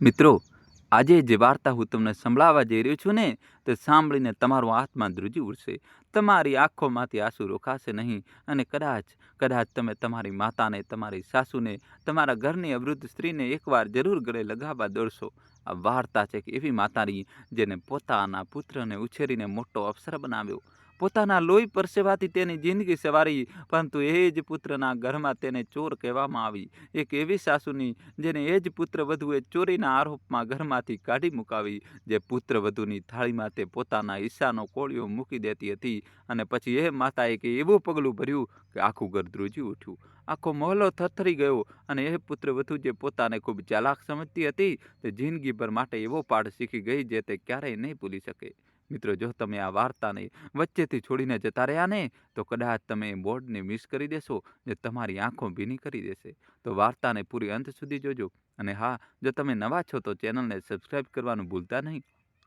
મિત્રો, આજે જે વાર્તા હું તમને સંભળાવવા જઈ રહ્યો છું ને, તે સાંભળીને તમારો આત્મા ધ્રુજી ઉઠશે. તમારી આંખોમાંથી આંસુ રોકાશે નહીં અને કદાચ તમે તમારી માતાને, તમારી સાસુને, તમારા ઘરની વૃદ્ધ સ્ત્રીને એકવાર જરૂર ગળે લગાવવા દોડશો. આ વાર્તા છે કે એવી માતાની જેને પોતાના પુત્રને ઉછેરીને મોટો અફસર બનાવ્યો. પોતાના લોહી પરસેવાથી તેની જિંદગી સવારી, પરંતુ એ જ પુત્રના ઘરમાં તેને ચોર કહેવામાં આવી. એક એવી સાસુની જેને એ જ પુત્રવધુએ ચોરીના આરોપમાં ઘરમાંથી કાઢી મુકાવી, જે પુત્રવધુની થાળીમાં તે પોતાના ઈચ્છાનો કોળિયો મૂકી દેતી હતી, અને પછી એ માતાએ કે એવું પગલું ભર્યું કે આખું ઘર ધ્રુજી ઉઠ્યું. આખો મહોલ્લો થરથરી ગયો, અને એ પુત્રવધુ જે પોતાને ખૂબ ચાલાક સમજતી હતી, તે જિંદગીભર માટે એવો પાઠ શીખી ગઈ જે તે ક્યારેય નહીં ભૂલી શકે. મિત્રો, જો તમે આ વાર્તાને વચ્ચેથી છોડીને જતા રહ્યા ને, તો કદાચ તમે બોર્ડને મિસ કરી દેશો, જે તમારી આંખો ભીની કરી દેશે. તો વાર્તાને પૂરી અંત સુધી જોજો. અને હા, જો તમે નવા છો તો ચેનલને સબસ્ક્રાઈબ કરવાનું ભૂલતા નહીં,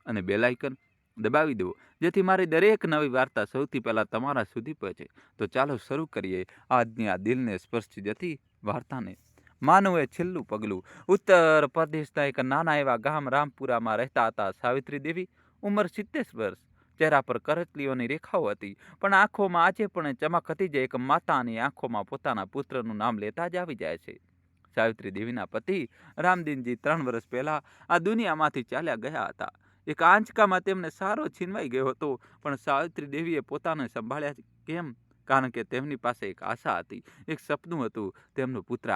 અને બેલ આઇકન દબાવી દો, જેથી મારી દરેક નવી વાર્તા સૌથી પહેલાં તમારા સુધી પહોંચે. તો ચાલો શરૂ કરીએ આજની આ દિલને સ્પર્શી જતી વાર્તાને. માનવે છેલ્લું પગલું. ઉત્તર પ્રદેશના એક નાના એવા ગામ રામપુરામાં રહેતા હતા સાવિત્રી દેવી. ઉંમર 70 વર્ષ. ચહેરા પર કરચલીઓની રેખાઓ હતી, પણ આંખોમાં આજે પણ ચમક હતી, જે એક માતાની આંખોમાં પોતાના પુત્રનું નામ લેતા જ આવી જાય છે. સાવિત્રી દેવીના પતિ રામદીનજી 3 વર્ષ પહેલા આ દુનિયામાંથી ચાલ્યા ગયા હતા. એક આંચકામાં તેમને સારો છીનવાઈ ગયો હતો, પણ સાવિત્રી દેવીએ પોતાને સંભાળ્યા. કેમ? કારણ કે તેમની પાસે એક આશા હતી, એક સપનું હતું, તેમનો પુત્ર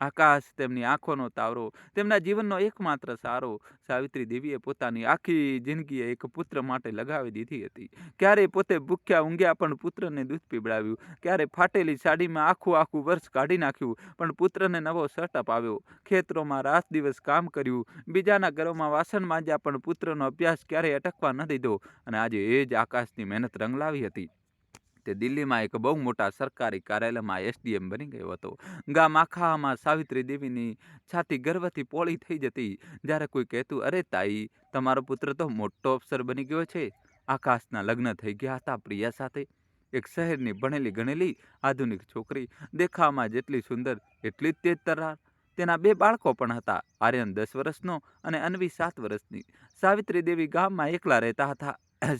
આકાશ તેમની આંખોનો તાવરો, તેમના જીવનનો એકમાત્ર સહારો. સાવિત્રી દેવીએ પોતાની આખી જિંદગી એક પુત્ર માટે લગાવી દીધી હતી. ક્યારે પોતે ભૂખ્યા ઊંઘ્યા પણ પુત્રને દૂધ પીવડાવ્યું, ક્યારે ફાટેલી સાડીમાં આખું વર્ષ કાઢી નાખ્યું પણ પુત્રને નવો શર્ટ અપાવ્યો, ખેતરોમાં રાત દિવસ કામ કર્યું, બીજાના ઘરોમાં વાસણ માંજ્યા પણ પુત્રનો અભ્યાસ ક્યારેય અટકવા ન દીધો. અને આજે એ જ આકાશની મહેનત રંગ લાવી હતી. તે દિલ્હીમાં એક બહુ મોટા સરકારી કાર્યાલયમાં એસડીએમ બની ગયો હતો. ગામ આખામાં સાવિત્રી દેવીની છાતી ગર્વથી પોળી થઈ જતી જ્યારે કોઈ કહેતું, અરે તાઈ, તમારો પુત્ર તો મોટો અફસર બની ગયો છે. આકાશના લગ્ન થઈ ગયા હતા પ્રિયા સાથે, એક શહેરની ભણેલી ગણેલી આધુનિક છોકરી, દેખાવમાં જેટલી સુંદર એટલી જ તેજ તરાર. તેના 2 બાળકો પણ હતા, આર્યન 10 વર્ષનો અને અન્વી 7 વર્ષની. સાવિત્રી દેવી ગામમાં એકલા રહેતા હતા.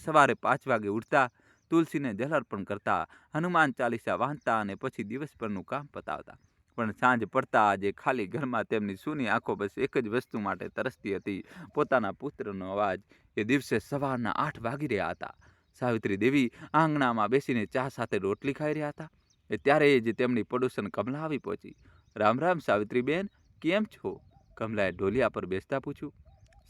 સવારે 5 વાગે ઉઠતા, તુલસીને જલ અર્પણ કરતા, હનુમાન ચાલીસા વાંચતા અને પછી દિવસભરનું કામ પતાવતા. પણ સાંજ પડતા આજે ખાલી ઘરમાં તેમની સૂની આંખો બસ એક જ વસ્તુ માટે તરસતી હતી, પોતાના પુત્રનો અવાજ. એ દિવસે સવારના 8 વાગી રહ્યા હતા. સાવિત્રી દેવી આંગણામાં બેસીને ચા સાથે રોટલી ખાઈ રહ્યા હતા. ત્યારે જ તેમની પડોશન કમલા આવી પહોંચી. રામ રામ સાવિત્રીબેન, કેમ છો? કમલાએ ઢોલિયા પર બેસતા પૂછ્યું.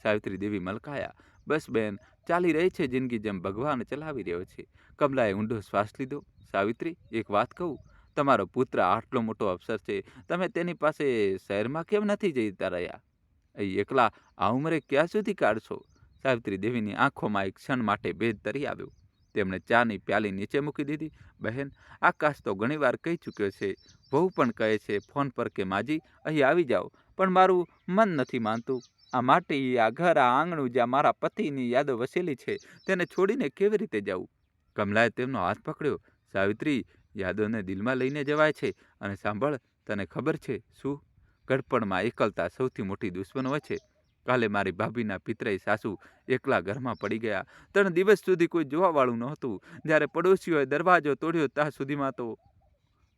સાવિત્રી દેવી મલકાયા. બસ બેન, ચાલી રહી છે જિંદગી જેમ ભગવાન ચલાવી રહ્યો છે. કમલાએ ઊંડો શ્વાસ લીધો. સાવિત્રી, એક વાત કહું, તમારો પુત્ર આટલો મોટો અફસર છે, તમે તેની પાસે શહેરમાં કેમ નથી જતા રહ્યા? એકલા આ ઉંમરે ક્યાં સુધી કાઢશો? સાવિત્રી દેવીની આંખોમાં એક ક્ષણ માટે ભેદ તરી આવ્યો. તેમણે ચાની પ્યાલી નીચે મૂકી દીધી. બહેન, આકાશ તો ઘણીવાર કહી ચૂક્યો છે, વહુ પણ કહે છે ફોન પર કે માજી અહીં આવી જાઓ, પણ મારું મન નથી માનતું. આ માટી, આ ઘર, આ આંગણું જ્યાં મારા પતિની યાદો વસેલી છે, તેને છોડીને કેવી રીતે જાઉં? કમલાએ તેમનો હાથ પકડ્યો. સાવિત્રી, યાદોને દિલમાં લઈને જવાય છે. અને સાંભળ, તને ખબર છે શું? ગડપણમાં એકલતા સૌથી મોટી દુશ્મન હોય છે. કાલે મારી ભાભીના પિતરાઈ સાસુ એકલા ઘરમાં પડી ગયા. 3 દિવસ સુધી કોઈ જોવાવાળું નહોતું. જ્યારે પડોશીઓએ દરવાજો તોડ્યો ત્યાં સુધીમાં તો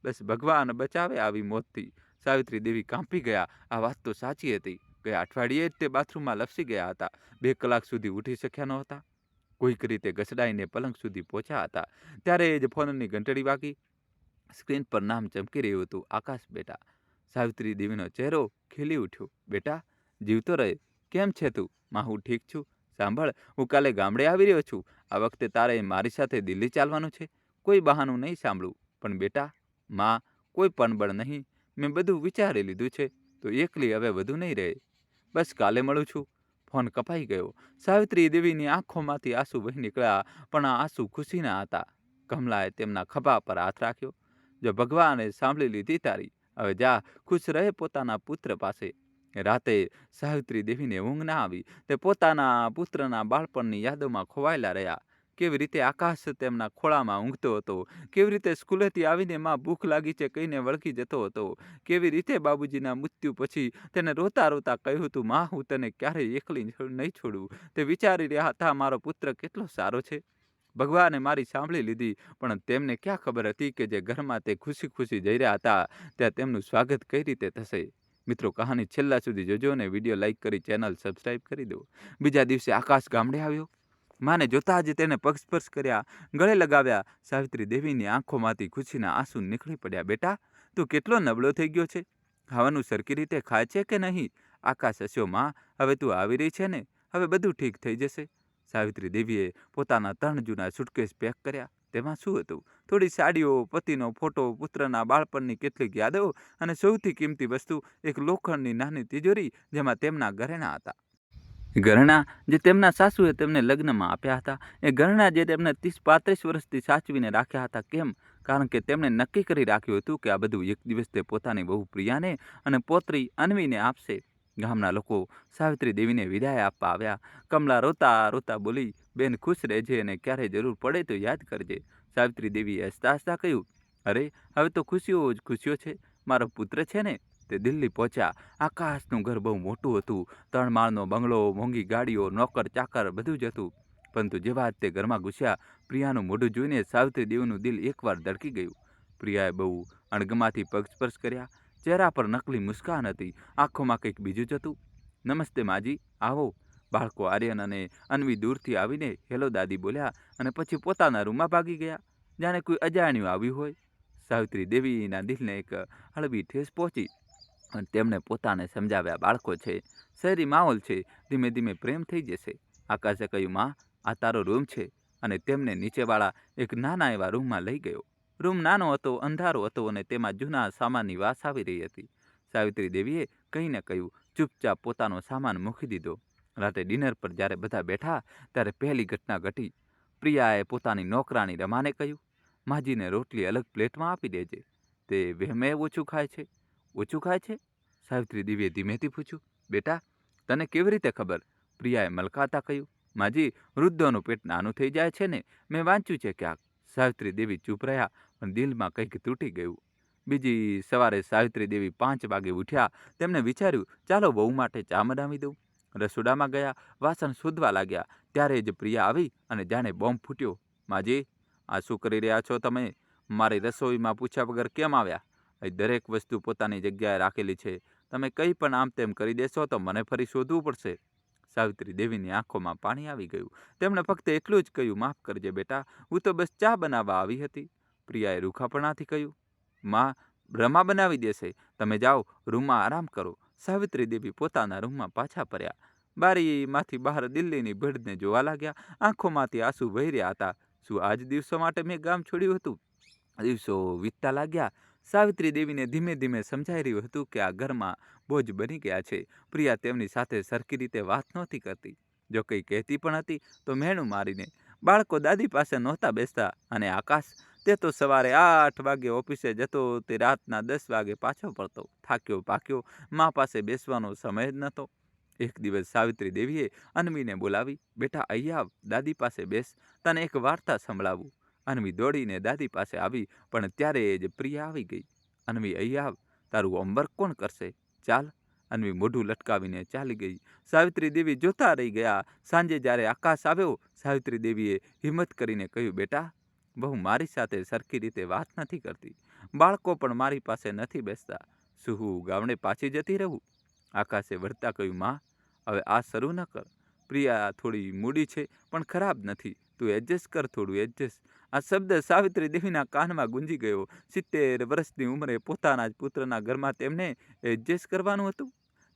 બસ ભગવાન બચાવે આવી મોતથી. સાવિત્રી દેવી કાંપી ગયા. આ વાત તો સાચી હતી. ગયા અઠવાડિયે જ તે બાથરૂમમાં લપસી ગયા હતા. 2 કલાક સુધી ઉઠી શક્યા નહોતા. કોઈક રીતે ઘસડાઈને પલંગ સુધી પહોંચ્યા હતા. ત્યારે જ ફોનની ઘંટડી વાગી. સ્ક્રીન પર નામ ચમકી રહ્યું હતું, આકાશ બેટા. સાવિત્રી દેવીનો ચહેરો ખીલી ઉઠ્યો. બેટા, જીવતો રહે. કેમ છે તું? માં, હું ઠીક છું. સાંભળ, હું કાલે ગામડે આવી રહ્યો છું. આ વખતે તારે મારી સાથે દિલ્હી ચાલવાનું છે. કોઈ બહાનું નહીં સાંભળું. પણ બેટા, માં, કોઈ પણબળ નહીં. મેં બધું વિચારી લીધું છે, તો એકલી હવે વધુ નહીં રહે. બસ કાલે મળું છું. ફોન કપાઈ ગયો. સાવિત્રી દેવીની આંખોમાંથી આંસુ વહી નીકળ્યા, પણ આ આંસુ ખુશીના હતા. કમલાએ તેમના ખભા પર હાથ રાખ્યો. જો ભગવાને સાંભળી લીધી તારી, હવે જા, ખુશ રહે પોતાના પુત્ર પાસે. રાતે સાવિત્રી દેવીને ઊંઘ ના આવી. તે પોતાના પુત્રના બાળપણની યાદોમાં ખોવાયેલા રહ્યા. કેવી રીતે આકાશ તેમના ખોળામાં ઊંઘતો હતો, કેવી રીતે સ્કૂલેથી આવીને માં ભૂખ લાગી છે કહીને વળગી જતો હતો, કેવી રીતે બાબુજીના મૃત્યુ પછી તેને રોતા રોતા કહ્યું હતું, માં હું તને ક્યારેય એકલી નહીં છોડું. તે વિચારી રહ્યા હતા મારો પુત્ર કેટલો સારો છે. ભગવાને મારી સાંભળી લીધી, પણ તેમને ક્યાં ખબર હતી કે જે ઘરમાં તે ખુશી ખુશી જઈ રહ્યા હતા ત્યાં તેમનું સ્વાગત કઈ રીતે થશે. મિત્રો, કહાની છેલ્લા સુધી જોજો અને વિડીયો લાઈક કરી ચેનલ સબસ્ક્રાઈબ કરી દો. બીજા દિવસે આકાશ ગામડે આવ્યો. માને જોતા જ તેને પગ સ્પર્શ કર્યા, ગળે લગાવ્યા. સાવિત્રી દેવીની આંખોમાંથી ખુશીના આંસુ નીકળી પડ્યા. બેટા, તું કેટલો નબળો થઈ ગયો છે. ખાવાનું સરખી રીતે ખાય છે કે નહીં? આકાશ હસ્યો. માં, હવે તું આવી રહી છે ને, હવે બધું ઠીક થઈ જશે. સાવિત્રી દેવીએ પોતાના 3 જૂના સુટકેસ પેક કર્યા. તેમાં શું હતું? થોડી સાડીઓ, પતિનો ફોટો, પુત્રના બાળપણની કેટલીક યાદો અને સૌથી કિંમતી વસ્તુ એક લોખંડની નાની તિજોરી જેમાં તેમના ઘરેણાં હતા. ઘરેણાં જે તેમના સાસુએ તેમને લગ્નમાં આપ્યા હતા. એ ઘરેણાં જે તેમને 30-35 વર્ષથી સાચવીને રાખ્યા હતા. કેમ? કારણ કે તેમણે નક્કી કરી રાખ્યું હતું કે આ બધું એક દિવસ તે પોતાની બહુ પ્રિયાને અને પોતરી અન્વીને આપશે. ગામના લોકો સાવિત્રી દેવીને વિદાય આપવા આવ્યા. કમલા રોતા રોતા બોલી, બેન ખુશ રહેજે અને ક્યારે જરૂર પડે તો યાદ કરજે. સાવિત્રી દેવીએ હસતા હસતા કહ્યું, અરે હવે તો ખુશીઓ જ ખુશીઓ છે. મારો પુત્ર છે ને. તે દિલ્હી પહોંચ્યા. આકાશનું ઘર બહુ મોટું હતું. 3 માળનો બંગલો, મોંઘી ગાડીઓ, નોકર ચાકર બધું જ હતું. પરંતુ જેવા જ તે ઘરમાં ઘૂસ્યા, પ્રિયાનું મોઢું જોઈને સાવિત્રી દેવીનું દિલ એકવાર ધડકી ગયું. પ્રિયાએ બહુ અણગમાથી પગ સ્પર્શ કર્યા. ચહેરા પર નકલી મુસ્કાન હતી, આંખોમાં કંઈક બીજું જ હતું. નમસ્તે માજી, આવો. બાળકો આર્યન અને અન્વી દૂરથી આવીને હેલો દાદી બોલ્યા અને પછી પોતાના રૂમમાં ભાગી ગયા, જાણે કોઈ અજાણ્યું આવ્યું હોય. સાવિત્રી દેવીના દિલને એક હળવી ઠેસ પહોંચી અને તેમણે પોતાને સમજાવ્યા, બાળકો છે, શહેરી માહોલ છે, ધીમે ધીમે પ્રેમ થઈ જશે. આકાશે કહ્યું, માં, આ તારો રૂમ છે. અને તેમને નીચેવાળા એક નાના એવા રૂમમાં લઈ ગયો. રૂમ નાનો હતો, અંધારો હતો અને તેમાં જૂના સામાનની વાસ આવી રહી હતી. સાવિત્રી દેવીએ કહીને કહ્યું, ચૂપચાપ પોતાનો સામાન મૂકી દીધો. રાતે ડિનર પર જ્યારે બધા બેઠા ત્યારે પહેલી ઘટના ઘટી. પ્રિયાએ પોતાની નોકરાણી રમાને કહ્યું, માજીને રોટલી અલગ પ્લેટમાં આપી દેજે. તે વહેમે ઓછું ખાય છે. ઓછું ખાય છે? સાવિત્રી દેવીએ ધીમેથી પૂછ્યું. બેટા, તને કેવી રીતે ખબર? પ્રિયાએ મલકાતા કહ્યું, માજી, વૃદ્ધોનું પેટ નાનું થઈ જાય છે ને, મેં વાંચ્યું છે ક્યાંક. સાવિત્રી દેવી ચૂપ રહ્યા, પણ દિલમાં કંઈક તૂટી ગયું. બીજી સવારે સાવિત્રી દેવી 5 વાગે ઉઠ્યા. તેમને વિચાર્યું, ચાલો બહુ માટે ચા બનાવી દઉં. રસોડામાં ગયા, વાસણ શોધવા લાગ્યા. ત્યારે જ પ્રિયા આવી અને જાણે બોમ્બ ફૂટ્યો. માજી, આ શું કરી રહ્યા છો તમે? મારી રસોઈમાં પૂછ્યા વગર કેમ આવ્યા? અહીં દરેક વસ્તુ પોતાની જગ્યાએ રાખેલી છે. તમે કંઈ પણ આમ તેમ કરી દેશો તો મને ફરી શોધવું પડશે. સાવિત્રી દેવીની આંખોમાં પાણી આવી ગયું. તેમણે ફક્ત એટલું જ કહ્યું, માફ કરજે બેટા, હું તો બસ ચા બનાવવા આવી હતી. પ્રિયાએ રૂખાપણાથી કહ્યું, માં, રમા બનાવી દેશે. તમે જાઓ, રૂમમાં આરામ કરો. સાવિત્રી દેવી પોતાના રૂમમાં પાછા ફર્યા. બારીમાંથી બહાર દિલ્હીની ભીડને જોવા લાગ્યા. આંખોમાંથી આંસુ વહી રહ્યા હતા. શું આજ દિવસો માટે મેં ગામ છોડ્યું હતું? દિવસો વીતતા લાગ્યા. સાવિત્રી દેવીને ધીમે ધીમે સમજાઈ રહ્યું હતું કે આ ઘરમાં બોજ બની ગયા છે. પ્રિયા તેમની સાથે સરખી રીતે વાત નહોતી કરતી. જો કંઈ કહેતી પણ હતી તો મેણું મારીને. બાળકો દાદી પાસે નહોતા બેસતા અને આકાશ, તે તો સવારે 8 વાગે ઓફિસે જતો, તે રાતના 10 વાગે પાછો પડતો, થાક્યો પાક્યો. મા પાસે બેસવાનો સમય જ નહોતો. એક દિવસ સાવિત્રી દેવીએ અન્વીને બોલાવી, બેટા અહીં આવ, દાદી પાસે બેસ, તને એક વાર્તા સંભળાવું. અન્વી દોડીને દાદી પાસે આવી, પણ ત્યારે જ પ્રિયા આવી ગઈ. અન્વી, અહીં આવ, તારું હોમવર્ક કોણ કરશે? ચાલ. અન્વી મોઢું લટકાવીને ચાલી ગઈ. સાવિત્રી દેવી જોતા રહી ગયા. સાંજે જ્યારે આકાશ આવ્યો, સાવિત્રી દેવીએ હિંમત કરીને કહ્યું, બેટા, બહુ મારી સાથે સરખી રીતે વાત નથી કરતી. બાળકો પણ મારી પાસે નથી બેસતા. શું હું ગામડે પાછી જતી રહું? આકાશે વળતા કહ્યું, માં, હવે આ શરૂ ન કર. પ્રિયા થોડી મૂડી છે પણ ખરાબ નથી. તું એડજસ્ટ કર, થોડું એડજસ્ટ. આ શબ્દ સાવિત્રી દેવીના કાનમાં ગુંજી ગયો. 70 વર્ષની ઉંમરે પોતાના જ પુત્રના ઘરમાં તેમને એડજસ્ટ કરવાનું હતું.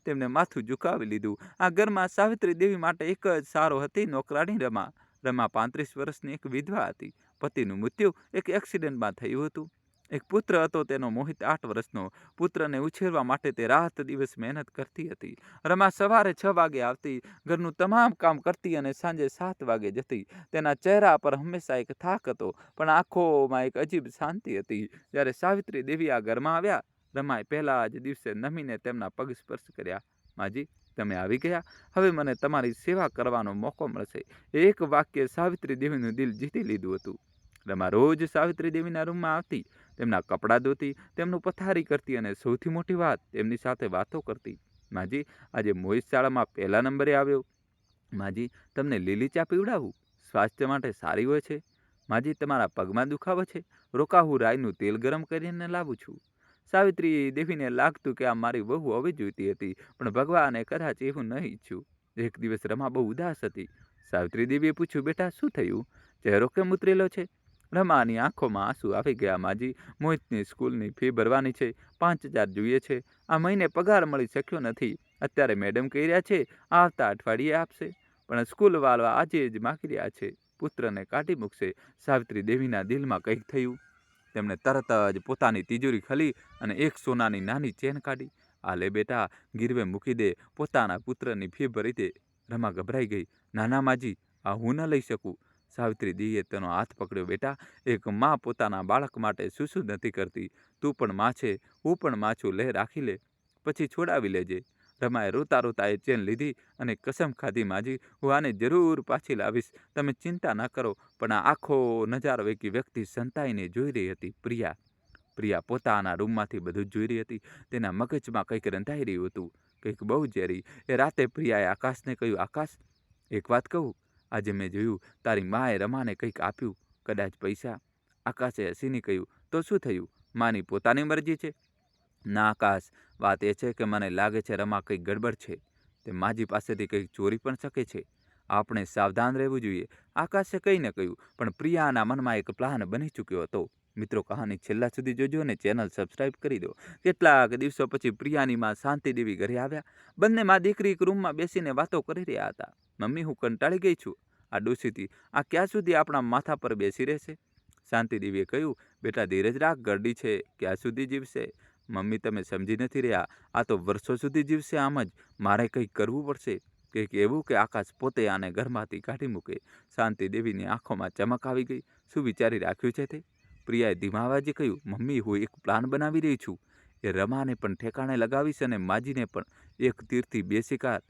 તેમને માથું ઝુકાવી લીધું. આ ઘરમાં સાવિત્રી દેવી માટે એક જ સારો હતી, નોકરાણી રમા. રમા 35 વર્ષની એક વિધવા હતી. પતિનું મૃત્યુ એક એક્સિડન્ટમાં થયું હતું. એક પુત્ર હતો, તેનો મોહિત 8 વર્ષનો. પુત્રને ઉછેરવા માટે તે રાત દિવસ મહેનત કરતી હતી. રમા સવારે 6 વાગે આવતી, ઘરનું તમામ કામ કરતી અને સાંજે 7 વાગે જતી. તેના ચહેરા પર હંમેશા એક થાક હતો, પણ આંખોમાં એક અજીબ શાંતિ હતી. જ્યારે સાવિત્રી દેવી આ ઘરમાં આવ્યા, રમાએ પહેલા જ દિવસે નમીને તેમના પગ સ્પર્શ કર્યા. માજી, તમે આવી ગયા, હવે મને તમારી સેવા કરવાનો મોકો મળશે. એક વાક્ય સાવિત્રી દેવીનું દિલ જીતી લીધું હતું. રમા રોજ સાવિત્રી દેવીના રૂમમાં આવતી, તેમના કપડાં ધોતી, તેમનું પથારી કરતી અને સૌથી મોટી વાત, તેમની સાથે વાતો કરતી. માજી, આજે મોહિત શાળામાં પહેલા નંબરે આવ્યો. માજી, તમને લીલી ચા પીવડાવું? સ્વાસ્થ્ય માટે સારી હોય છે. માજી, તમારા પગમાં દુખાવો છે? રોકા, હું રાઈનું તેલ ગરમ કરીને લાવું છું. સાવિત્રી દેવીને લાગતું કે આ મારી વહુ હોવી જોઈતી હતી, પણ ભગવાને કદાચ એવું નહીં ઈચ્છ્યું. એક દિવસ રમા બહુ ઉદાસ હતી. સાવિત્રી દેવીએ પૂછ્યું, બેટા શું થયું? ચહેરો કેમ ઉતરેલો છે? રમાની આંખોમાં આંસુ આવી ગયા. માજી, મોહિતની સ્કૂલની ફી ભરવાની છે, 5,000 જોઈએ છે. આ મહિને પગાર મળી શક્યો નથી. અત્યારે મેડમ કહી રહ્યા છે આવતા અઠવાડિયે આપશે, પણ સ્કૂલવાળા આજે જ માગી રહ્યા છે, પુત્રને કાઢી મૂકશે. સાવિત્રી દેવીના દિલમાં કંઈક થયું. તેમણે તરત જ પોતાની તિજોરી ખોલી અને એક સોનાની નાની ચેન કાઢી. આ લે બેટા, ગીરવે મૂકી દે, પોતાના પુત્રની ફી ભરી દે. રમા ગભરાઈ ગઈ. નાના માજી, આ હું ન લઈ શકું. સાવિત્રી દેવીએ તેનો હાથ પકડ્યો. બેટા, એક માં પોતાના બાળક માટે શું નથી કરતી. તું પણ માં છે, હું પણ માં છું, લે રાખી લે, પછી છોડાવી લેજે. રમાએ રોતા રોતા એ ચેન લીધી અને કસમ ખાધી, માજી, હું આને જરૂર પાછી લાવીશ, તમે ચિંતા ન કરો. પણ આ આખો નજારો એક વ્યક્તિ સંતાઈને જોઈ રહી હતી, પ્રિયા. પ્રિયા પોતાના રૂમમાંથી બધું જ જોઈ રહી હતી. તેના મગજમાં કંઈક રંધાઈ રહ્યું હતું, કંઈક બહુ ઝેરી. એ રાતે પ્રિયાએ આકાશને કહ્યું, આકાશ, એક વાત કહું, આજે મેં જોયું તારી માએ રમાને કંઈક આપ્યું, કદાચ પૈસા. આકાશે હસીને કહ્યું, તો શું થયું? માની પોતાની મરજી છે. ના આકાશ, વાત એ છે કે મને લાગે છે રમા કંઈક ગડબડ છે. તે માજી પાસેથી કંઈક ચોરી પણ શકે છે. આપણે સાવધાન રહેવું જોઈએ. આકાશે કહીને કહ્યું, પણ પ્રિયાના મનમાં એક પ્લાન બની ચૂક્યો હતો. મિત્રો, કહાની છેલ્લા સુધી જોજો અને ચેનલ સબસ્ક્રાઇબ કરી દો. કેટલાક દિવસો પછી પ્રિયાની માં શાંતિ દેવી ઘરે આવ્યા. બંને માં દીકરી એક રૂમમાં બેસીને વાતો કરી રહ્યા હતા. મમ્મી, હું કંટાળી ગઈ છું આ ડોશીથી. આ ક્યાં સુધી આપણા માથા પર બેસી રહેશે? શાંતિ દેવીએ કહ્યું, બેટા ધીરજ રાખ, ગરડી છે, ક્યાં સુધી જીવશે? મમ્મી, તમે સમજી નથી રહ્યા, આ તો વર્ષો સુધી જીવશે આમ જ. મારે કંઈક કરવું પડશે, કંઈક એવું કે આકાશ પોતે આને ઘરમાંથી કાઢી મૂકે. શાંતિ દેવીની આંખોમાં ચમક આવી ગઈ. શું વિચારી રાખ્યું છે તે? પ્રિયાએ ધીમા અવાજે કહ્યું, મમ્મી, હું એક પ્લાન બનાવી રહી છું. એ રમાને પણ ઠેકાણે લગાવીશ અને માજીને પણ. એક તીરથી બે શિકાર.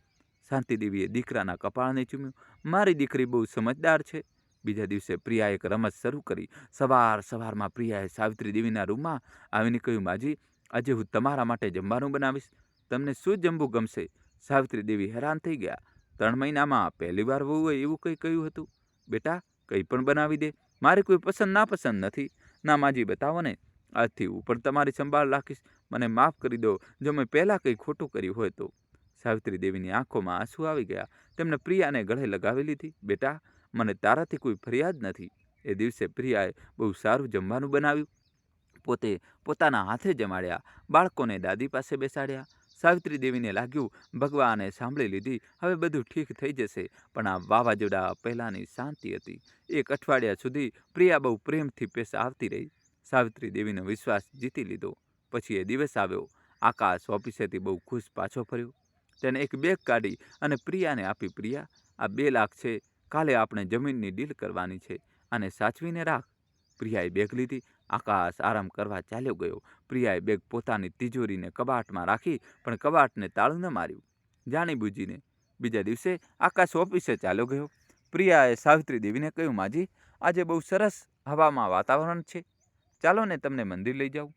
શાંતિ દેવીએ દીકરાના કપાળને ચૂમ્યું. મારી દીકરી બહુ સમજદાર છે. બીજા દિવસે પ્રિયાએ એક રમત શરૂ કરી. સવારમાં પ્રિયાએ સાવિત્રી દેવીના રૂમમાં આવીને કહ્યું, માજી, આજે હું તમારા માટે જમવાનું બનાવીશ, તમને શું જમવું ગમશે? સાવિત્રી દેવી હેરાન થઈ ગયા. 3 મહિનામાં પહેલી વાર વહુએ એવું કંઈ કહ્યું હતું. બેટા, કંઈ પણ બનાવી દે, મારે કોઈ પસંદ નાપસંદ નથી. ના માજી, બતાવો ને, આજથી હું પણ તમારી સંભાળ રાખીશ. મને માફ કરી દો જો મેં પહેલાં કંઈ ખોટું કર્યું હોય તો. સાવિત્રી દેવીની આંખોમાં આંસુ આવી ગયા. તેમણે પ્રિયાને ગળે લગાવી લીધી. બેટા, મને તારાથી કોઈ ફરિયાદ નથી. એ દિવસે પ્રિયાએ બહુ સારું જમવાનું બનાવ્યું. પોતે પોતાના હાથે જમાડ્યા. બાળકોને દાદી પાસે બેસાડ્યા. સાવિત્રી દેવીને લાગ્યું ભગવાને સાંભળી લીધી, હવે બધું ઠીક થઈ જશે. પણ આ વાવાઝોડા પહેલાંની શાંતિ હતી. એક અઠવાડિયા સુધી પ્રિયા બહુ પ્રેમથી પેશ આવતી રહી. સાવિત્રી દેવીનો વિશ્વાસ જીતી લીધો. પછી એ દિવસ આવ્યો. આકાશ ઓફિસેથી બહુ ખુશ પાછો ફર્યો. તેને એક બેગ કાઢી અને પ્રિયાને આપી. પ્રિયા, આ 2 લાખ છે. કાલે આપણે જમીનની ડીલ કરવાની છે, આને સાચવીને રાખ. પ્રિયાએ બેગ લીધી. આકાશ આરામ કરવા ચાલ્યો ગયો. પ્રિયાએ બેગ પોતાની તિજોરીને કબાટમાં રાખી, પણ કબાટને તાળું ન માર્યું, જાણી બૂજીને. બીજા દિવસે આકાશ ઓફિસે ચાલ્યો ગયો. પ્રિયાએ સાવિત્રી દેવીને કહ્યું, માજી, આજે બહુ સરસ હવામાં વાતાવરણ છે, ચાલો ને તમને મંદિર લઈ જાઉં.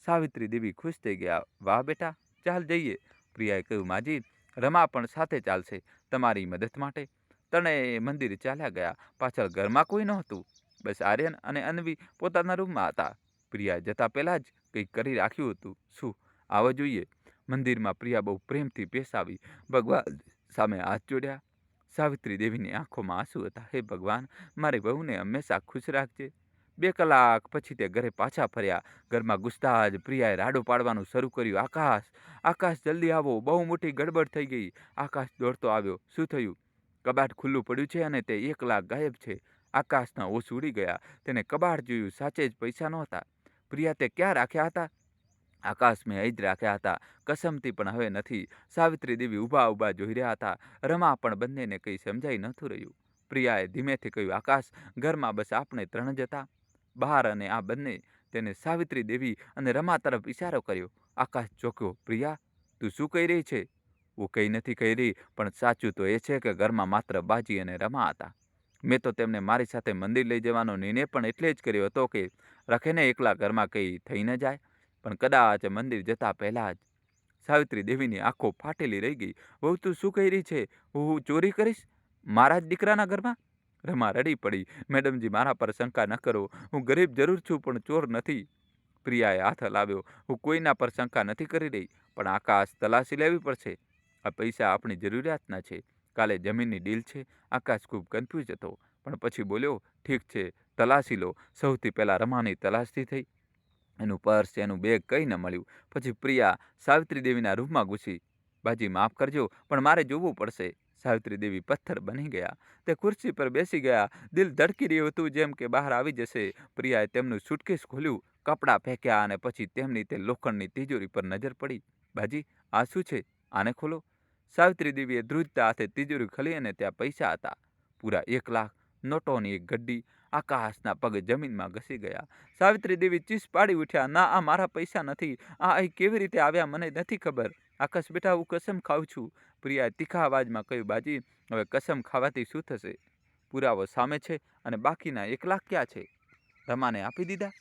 સાવિત્રી દેવી ખુશ થઈ ગયા. વાહ બેટા, ચાલ જઈએ. પ્રિયાએ કહ્યું, માજી, રમા પણ સાથે ચાલશે તમારી મદદ માટે. ત્રણેય મંદિર ચાલ્યા ગયા. પાછળ ઘરમાં કોઈ નહોતું, બસ આર્યન અને અન્વી પોતાના રૂમમાં હતા. પ્રિયા જતા પહેલાં જ કંઈક કરી રાખ્યું હતું. શું? આવો જોઈએ. મંદિરમાં પ્રિયા બહુ પ્રેમથી પેશ આવી. ભગવાન સામે હાથ જોડ્યા. સાવિત્રી દેવીની આંખોમાં આંસુ હતા. હે ભગવાન, મારી વહુને હંમેશા ખુશ રાખજે. 2 કલાક પછી તે ઘરે પાછા ફર્યા. ઘરમાં ઘૂસતા જ પ્રિયાએ રાડો પાડવાનું શરૂ કર્યું. આકાશ, આકાશ, જલ્દી આવો, બહુ મોટી ગડબડ થઈ ગઈ. આકાશ દોડતો આવ્યો. શું થયું? કબાટ ખુલ્લું પડ્યું છે અને તે 1 લાખ ગાયબ છે. આકાશના હોશ ઉડી ગયા. તેને કબાટ જોયું, સાચે જ પૈસા નહોતા. પ્રિયા, તે ક્યાં રાખ્યા હતા? આકાશ, મેં અહીં જ રાખ્યા હતા, કસમથી, પણ હવે નથી. સાવિત્રી દેવી ઊભા જોઈ રહ્યા હતા. રમા પણ બંનેને કંઈ સમજાઈ નહોતું રહ્યું. પ્રિયાએ ધીમેથી કહ્યું, આકાશ, ઘરમાં બસ આપણે 3 જ હતા બહાર, અને આ બંને. તેને સાવિત્રી દેવી અને રમા તરફ ઇશારો કર્યો. આકાશ ચોંક્યો. પ્રિયા, તું શું કહી રહી છે? હું કંઈ નથી કહી રહી, પણ સાચું તો એ છે કે ઘરમાં માત્ર બાજી અને રમા હતા. મેં તો તેમને મારી સાથે મંદિર લઈ જવાનો નિર્ણય પણ એટલે જ કર્યો હતો કે રખેને એકલા ઘરમાં કંઈ થઈ ન જાય. પણ કદાચ મંદિર જતાં પહેલાં જ સાવિત્રી દેવીની આંખો ફાટેલી રહી ગઈ. "વહુ, તું શું કહી રહી છે? હું ચોરી કરીશ મારા જ દીકરાના ઘરમાં?" રમા રડી પડી. "મેડમજી, મારા પર શંકા ન કરો. હું ગરીબ જરૂર છું, પણ ચોર નથી." પ્રિયાએ હાથ હલાવ્યો. "હું કોઈના પર શંકા નથી કરી રહી, પણ આકાશ, તલાશી લેવી પડશે. આ પૈસા આપણી જરૂરિયાતના છે. કાલે જમીનની ડીલ છે." આકાશ ખૂબ કન્ફ્યુઝ હતો, પણ પછી બોલ્યો, "ઠીક છે, તલાશી લો." સૌથી પહેલાં રમાની તલાશી થઈ. એનું પર્સ, એનું બેગ કંઈ ન મળ્યું. પછી પ્રિયા સાવિત્રી દેવીના રૂમમાં ઘૂસી. "બાજી, માફ કરજો, પણ મારે જોવું પડશે." સાવિત્રી દેવી પથ્થર બની ગયા. તે ખુરશી પર બેસી ગયા. દિલ ધડકી રહ્યું હતું જેમ કે બહાર આવી જશે. પ્રિયાએ તેમનું સુટકેસ ખોલ્યું, કપડાં ફેંક્યા અને પછી તેમની તે લોખંડની તિજોરી પર નજર પડી. "બાજી, આ શું છે? આને ખોલો." સાવિત્રી દેવીએ ધ્રુજતા હાથે તિજોરી ખોલી અને ત્યાં પૈસા હતા. પૂરા 1 લાખ, નોટોની એક ગડ્ડી. આકાશના પગ જમીનમાં ઘસી ગયા. સાવિત્રી દેવી ચીસ પાડી ઉઠ્યા. "ના, આ મારા પૈસા નથી. આ અહીં કેવી રીતે આવ્યા મને નથી ખબર." "આકાશ બેટા, હું કસમ ખાઉં છું." પ્રિયાએ તીખા અવાજમાં કહ્યું. "બાજી, હવે કસમ ખાવાથી શું થશે? પુરાવો સામે છે અને બાકીના 1 લાખ ક્યાં છે? રમાને આપી દીધા?"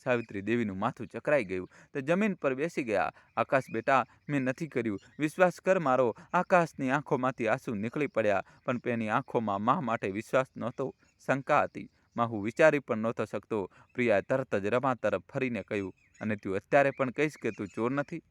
સાવિત્રી દેવીનું માથું ચકરાઈ ગયું. તે જમીન પર બેસી ગયા. "આકાશ બેટા, મેં નથી કર્યું. વિશ્વાસ કર મારો." આકાશની આંખોમાંથી આંસુ નીકળી પડ્યા, પણ તેની આંખોમાં મા માટે વિશ્વાસ નહોતો, શંકા હતી. "માં, હું વિચારી પણ નહોતો શકતો." પ્રિયાએ તરત જ રમા તરફ ફરીને કહ્યું. "અને તું અત્યારે પણ કહીશ કે તું ચોર નથી?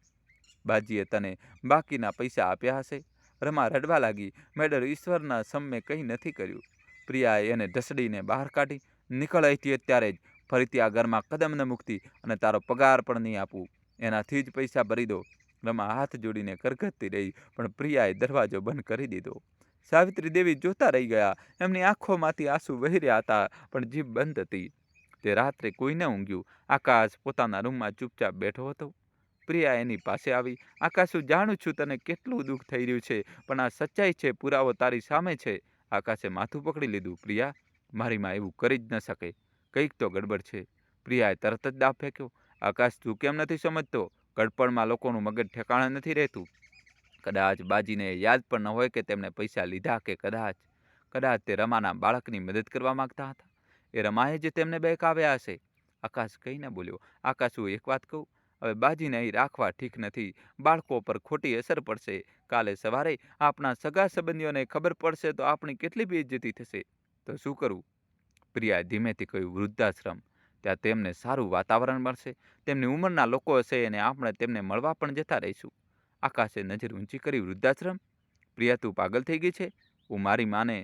બાજીએ તને બાકીના પૈસા આપ્યા હશે?" રમા રડવા લાગી. "મેડમ, ઈશ્વરના સમ મેં કંઈ નથી કર્યું." પ્રિયાએ એને ઢસડીને બહાર કાઢી. "નીકળ અહીંથી અત્યારે જ. ફરીથી આ ઘરમાં કદમ ન મૂકતી, અને તારો પગાર પણ નહીં આપું. એનાથી જ પૈસા ભરી દો." રમા હાથ જોડીને કરગરતી રહી, પણ પ્રિયાએ દરવાજો બંધ કરી દીધો. સાવિત્રી દેવી જોતા રહી ગયા. એમની આંખોમાંથી આંસુ વહી રહ્યા હતા, પણ જીભ બંધ હતી. તે રાત્રે કોઈ ન ઊંઘ્યું. આકાશ પોતાના રૂમમાં ચૂપચાપ બેઠો હતો. પ્રિયા એની પાસે આવી. "આકાશ, હું જાણું છું તને કેટલું દુઃખ થઈ રહ્યું છે, પણ આ સચ્ચાઈ છે. પુરાવો તારી સામે છે." આકાશે માથું પકડી લીધું. "પ્રિયા, મારી માં એવું કરી જ ન શકે. કંઈક તો ગડબડ છે." પ્રિયાએ તરત જ દાબ ફેંક્યો. "આકાશ, તું કેમ નથી સમજતો? ગડપણમાં લોકોનું મગજ ઠેકાણે નથી રહેતું. કદાચ બાજીને યાદ પણ ન હોય કે તેમણે પૈસા લીધા, કે કદાચ તે રમાના બાળકની મદદ કરવા માંગતા હતા. એ રમાએ જ તેમને બહેકાવ્યા હશે." આકાશ કંઈ ન બોલ્યો. "આકાશ, હું એક વાત કહું? હવે બાજીને અહીં રાખવા ઠીક નથી. બાળકો પર ખોટી અસર પડશે. કાલે સવારે આપણા સગા સંબંધીઓને ખબર પડશે તો આપણી કેટલી બેઇજ્જતી થશે. તો શું કરવું?" પ્રિયાએ ધીમેથી કહ્યું. "વૃદ્ધાશ્રમ. ત્યાં તેમને સારું વાતાવરણ મળશે. તેમની ઉંમરના લોકો હશે અને આપણે તેમને મળવા પણ જતા રહીશું." આકાશે નજર ઊંચી કરી. "વૃદ્ધાશ્રમ? પ્રિયા, તું પાગલ થઈ ગઈ છે? હું મારી માને..."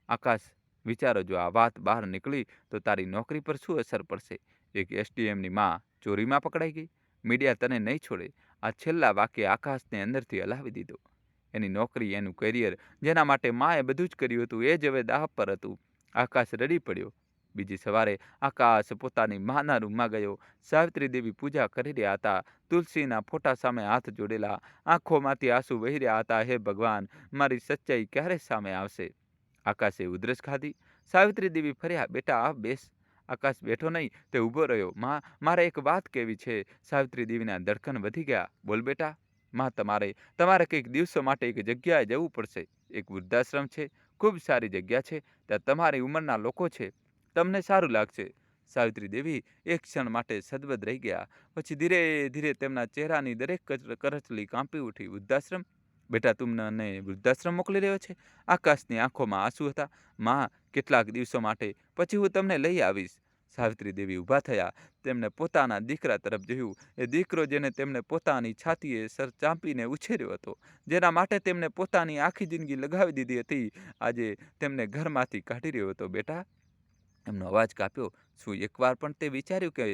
"આકાશ, વિચારો, જો આ વાત બહાર નીકળી તો તારી નોકરી પર શું અસર પડશે? એક એસડીએમની માં ચોરીમાં પકડાઈ ગઈ. મીડિયા તને નહીં છોડે." આ છેલ્લા વાક્યે આકાશને અંદરથી હલાવી દીધો. એની નોકરી, એનું કરિયર, જેના માટે માએ બધું જ કર્યું હતું, એ જ હવે દાવ પર હતું. આકાશ રડી પડ્યો. બીજી સવારે આકાશ પોતાની માના રૂમમાં ગયો. સાવિત્રી દેવી પૂજા કરી રહ્યા હતા. તુલસીના ફોટા સામે હાથ જોડેલા, આંખોમાંથી આંસુ વહી રહ્યા હતા. "હે ભગવાન, મારી સચ્ચાઈ ક્યારે સામે આવશે?" આકાશે ઉધરસ ખાધી. સાવિત્રી દેવી ફર્યા. "બેટા, આ બેસ." આકાશ બેઠો નહીં, તે ઊભો રહ્યો. "માં, મારે એક વાત કહેવી છે." સાવિત્રી દેવીના ધડકન વધી ગયા. "બોલ બેટા." "માં, તમારે કંઈક દિવસો માટે એક જગ્યાએ જવું પડશે. એક વૃદ્ધાશ્રમ છે, ખૂબ સારી જગ્યા છે. ત્યાં તમારી ઉંમરના લોકો છે. તમને સારું લાગશે." સાવિત્રી દેવી એક ક્ષણ માટે સદબદ રહી ગયા. પછી ધીરે ધીરે તેમના ચહેરાની દરેક કરચલી કાંપી ઉઠી. "વૃદ્ધાશ્રમ? બેટા, તું મને વૃદ્ધાશ્રમ મોકલી રહ્યો છે?" આકાશની આંખોમાં આંસુ હતા. "માં, કેટલાક દિવસો માટે, પછી હું તમને લઈ આવીશ." સાવિત્રી દેવી ઊભા થયા. તેમણે પોતાના દીકરા તરફ જોયું. એ દીકરો જેને તેમણે પોતાની છાતીએ સર ચાંપીને ઉછેર્યો હતો, જેના માટે તેમણે પોતાની આખી જિંદગી લગાવી દીધી હતી, આજે તેમને ઘરમાંથી કાઢી રહ્યો હતો. "બેટા." એમનો અવાજ કાપ્યો. "શું એકવાર પણ તે વિચાર્યું કે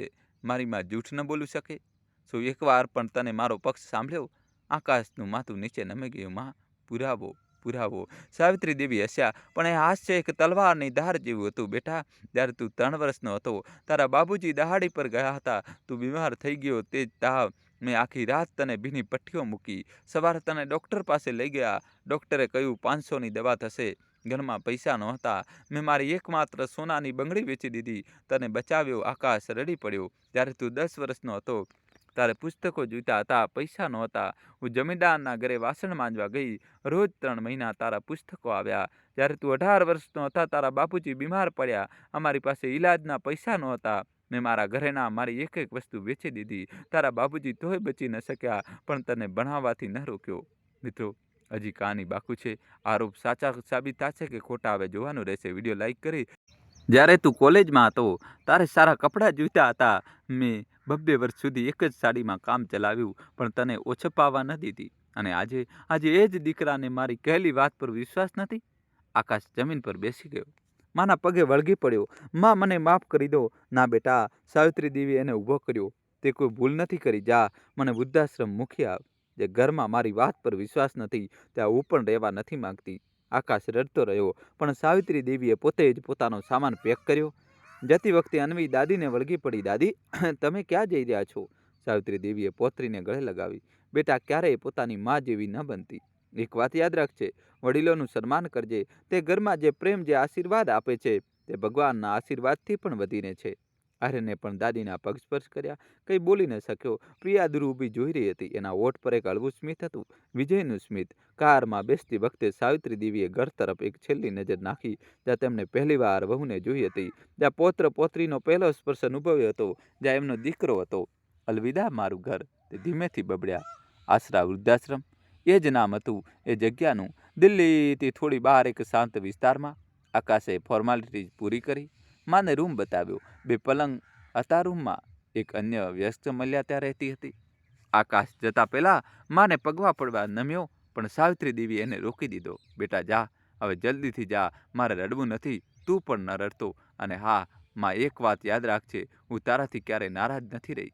મારી માં જૂઠ ન બોલી શકે? શું એકવાર પણ તને મારો પક્ષ સાંભળ્યો?" આકાશનું માથું નીચે નમી ગયું. "માં, પુરાવો." સાવિત્રી દેવી હસ્યા, પણ એ હાસ્ય એક તલવારની ધાર જેવું હતું. "બેટા, જ્યારે તું 3 વર્ષનો હતો, તારા બાબુજી દહાડી પર ગયા હતા. તું બીમાર થઈ ગયો. તે જ તાવ. મેં આખી રાત તને ભીની પટ્ટીઓ મૂકી. સવારે તને ડૉક્ટર પાસે લઈ ગયા. ડૉક્ટરે કહ્યું 500ની દવા થશે. ઘરમાં પૈસા નહોતા. મેં મારી એકમાત્ર સોનાની બંગડી વેચી દીધી. તને બચાવ્યો." આકાશ રડી પડ્યો. "જ્યારે તું 10 વર્ષનો હતો, તારે પુસ્તકો જોઈતા હતા, પૈસા નહોતા. હું જમીનદારના ઘરે વાસણ માંજવા ગઈ. રોજ 3 મહિના તારા પુસ્તકો આવ્યા. જ્યારે તું 18 વર્ષનો હતા તારા બાપુજી બીમાર પડ્યા. અમારી પાસે ઈલાજના પૈસા નહોતા. મેં મારા ઘરેના મારી એક એક વસ્તુ વેચી દીધી. તારા બાપુજી તોય બચી ન શક્યા, પણ તને ભણાવવાથી ન રોક્યો. મિત્રો, હજી કહાની બાકી છે. આરોપ સાચા સાબિત થશે કે ખોટા હવે જોવાનું રહેશે. વિડીયો લાઈક કરી. જ્યારે તું કોલેજમાં હતો તારે સારા કપડાં જોઈતા હતા. મેં 2 વર્ષ સુધી એક જ સાડીમાં કામ ચલાવ્યું, પણ તને ઓછપાવા ન દીધી. અને આજે એ જ દીકરાને મારી કહેલી વાત પર વિશ્વાસ નથી. આકાશ જમીન પર બેસી ગયો. માના પગે વળગી પડ્યો. માં, મને માફ કરી દો. ના બેટા, સાવિત્રી દેવી એને ઊભો કર્યો. તે કોઈ ભૂલ નથી કરી. જા, મને વૃદ્ધાશ્રમ મૂકી આવ. જે ઘરમાં મારી વાત પર વિશ્વાસ નથી ત્યાં હું પણ રહેવા નથી માંગતી. આકાશ રડતો રહ્યો, પણ સાવિત્રી દેવીએ પોતે જ પોતાનો સામાન પેક કર્યો. જતી વખતે અન્વી દાદીને વળગી પડી. દાદી, તમે ક્યાં જઈ રહ્યા છો? સાવિત્રી દેવીએ પોતરીને ગળે લગાવી. બેટા, ક્યારેય પોતાની માં જેવી ન બનતી. એક વાત યાદ રાખજે, વડીલોનું સન્માન કરજે. તે ઘરમાં જે પ્રેમ, જે આશીર્વાદ આપે છે તે ભગવાનના આશીર્વાદથી પણ વધીને છે. આર્યને પણ દાદીના પગ સ્પર્શ કર્યા. કંઈ બોલી ન શક્યો. પ્રિયા દૂર ઊભી જોઈ રહી હતી. એના હોઠ પર એક હળવું સ્મિત હતું, વિજયનું સ્મિત. કારમાં બેસતી વખતે સાવિત્રી દેવીએ ઘર તરફ એક છેલ્લી નજર નાખી, જ્યાં તેમણે પહેલીવાર વહુને જોઈ હતી, જ્યાં પૌત્ર પૌત્રીનો પહેલો સ્પર્શ અનુભવ્યો હતો, જ્યાં એમનો દીકરો હતો. અલવિદા મારું ઘર, તે ધીમેથી બબડ્યા. આશરા વૃદ્ધાશ્રમ, એ જ નામ હતું એ જગ્યાનું. દિલ્હીથી થોડી બહાર એક શાંત વિસ્તારમાં. આકાશે ફોર્માલિટી પૂરી કરી. માને રૂમ બતાવ્યો. 2 પલંગ હતા રૂમમાં. એક અન્ય વ્યસ્ત મલ્યા ત્યાં રહેતી હતી. આકાશ જતા પહેલા માને પગવા પડવા નમ્યો, પણ સાવિત્રી દેવી એને રોકી દીધો. બેટા જા, હવે જલ્દીથી જા. મારે રડવું નથી. તું પણ ન રડતો. અને હા માં, એક વાત યાદ રાખજે, હું તારાથી ક્યારેય નારાજ નથી રહી.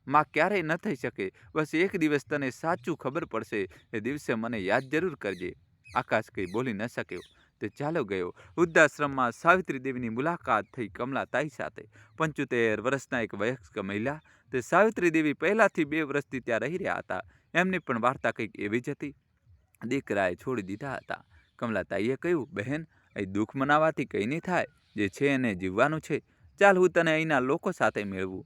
માં ક્યારેય ન થઈ શકે. બસ એક દિવસ તને સાચું ખબર પડશે. એ દિવસે મને યાદ જરૂર કરજે. આકાશ કંઈ બોલી ન શક્યો. તે ચાલ્યો ગયો. વૃદ્ધાશ્રમમાં સાવિત્રી દેવીની મુલાકાત થઈ કમલાતાઈ સાથે. 75 વર્ષના એક વયસ્ક મહિલા. તે સાવિત્રી દેવી પહેલાથી 2 વર્ષથી ત્યાં રહી રહ્યા હતા. એમની પણ વાર્તા કંઈક એવી જ હતી. દીકરાએ છોડી દીધા હતા. કમલાતાઈએ કહ્યું, બહેન, અહીં દુઃખ મનાવવાથી કંઈ નહીં થાય. જે છે એને જીવવાનું છે. ચાલ, હું તને અહીંના લોકો સાથે મેળવું.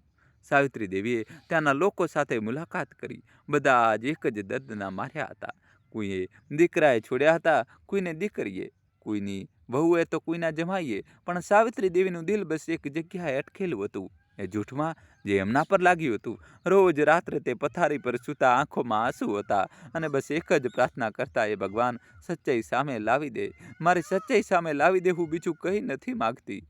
સાવિત્રી દેવીએ ત્યાંના લોકો સાથે મુલાકાત કરી. બધા જ એક જ દર્દના માર્યા હતા. કોઈએ દીકરાએ છોડ્યા હતા, કોઈને દીકરીએ, કોઈની વહુએ તો કોઈના જમાઈએ. પણ સાવિત્રી દેવીનું દિલ બસ એક જગ્યાએ અટકેલું હતું, એ જૂઠમાં જે એમના પર લાગ્યું હતું. રોજ રાત્રે તે પથારી પર સૂતા, આંખોમાં આંસુ હતા, અને બસ એક જ પ્રાર્થના કરતા, એ ભગવાન, સચ્ચાઈ સામે લાવી દે. મારી સચ્ચાઈ સામે લાવી દે. હું બીજું કંઈ નથી માગતી.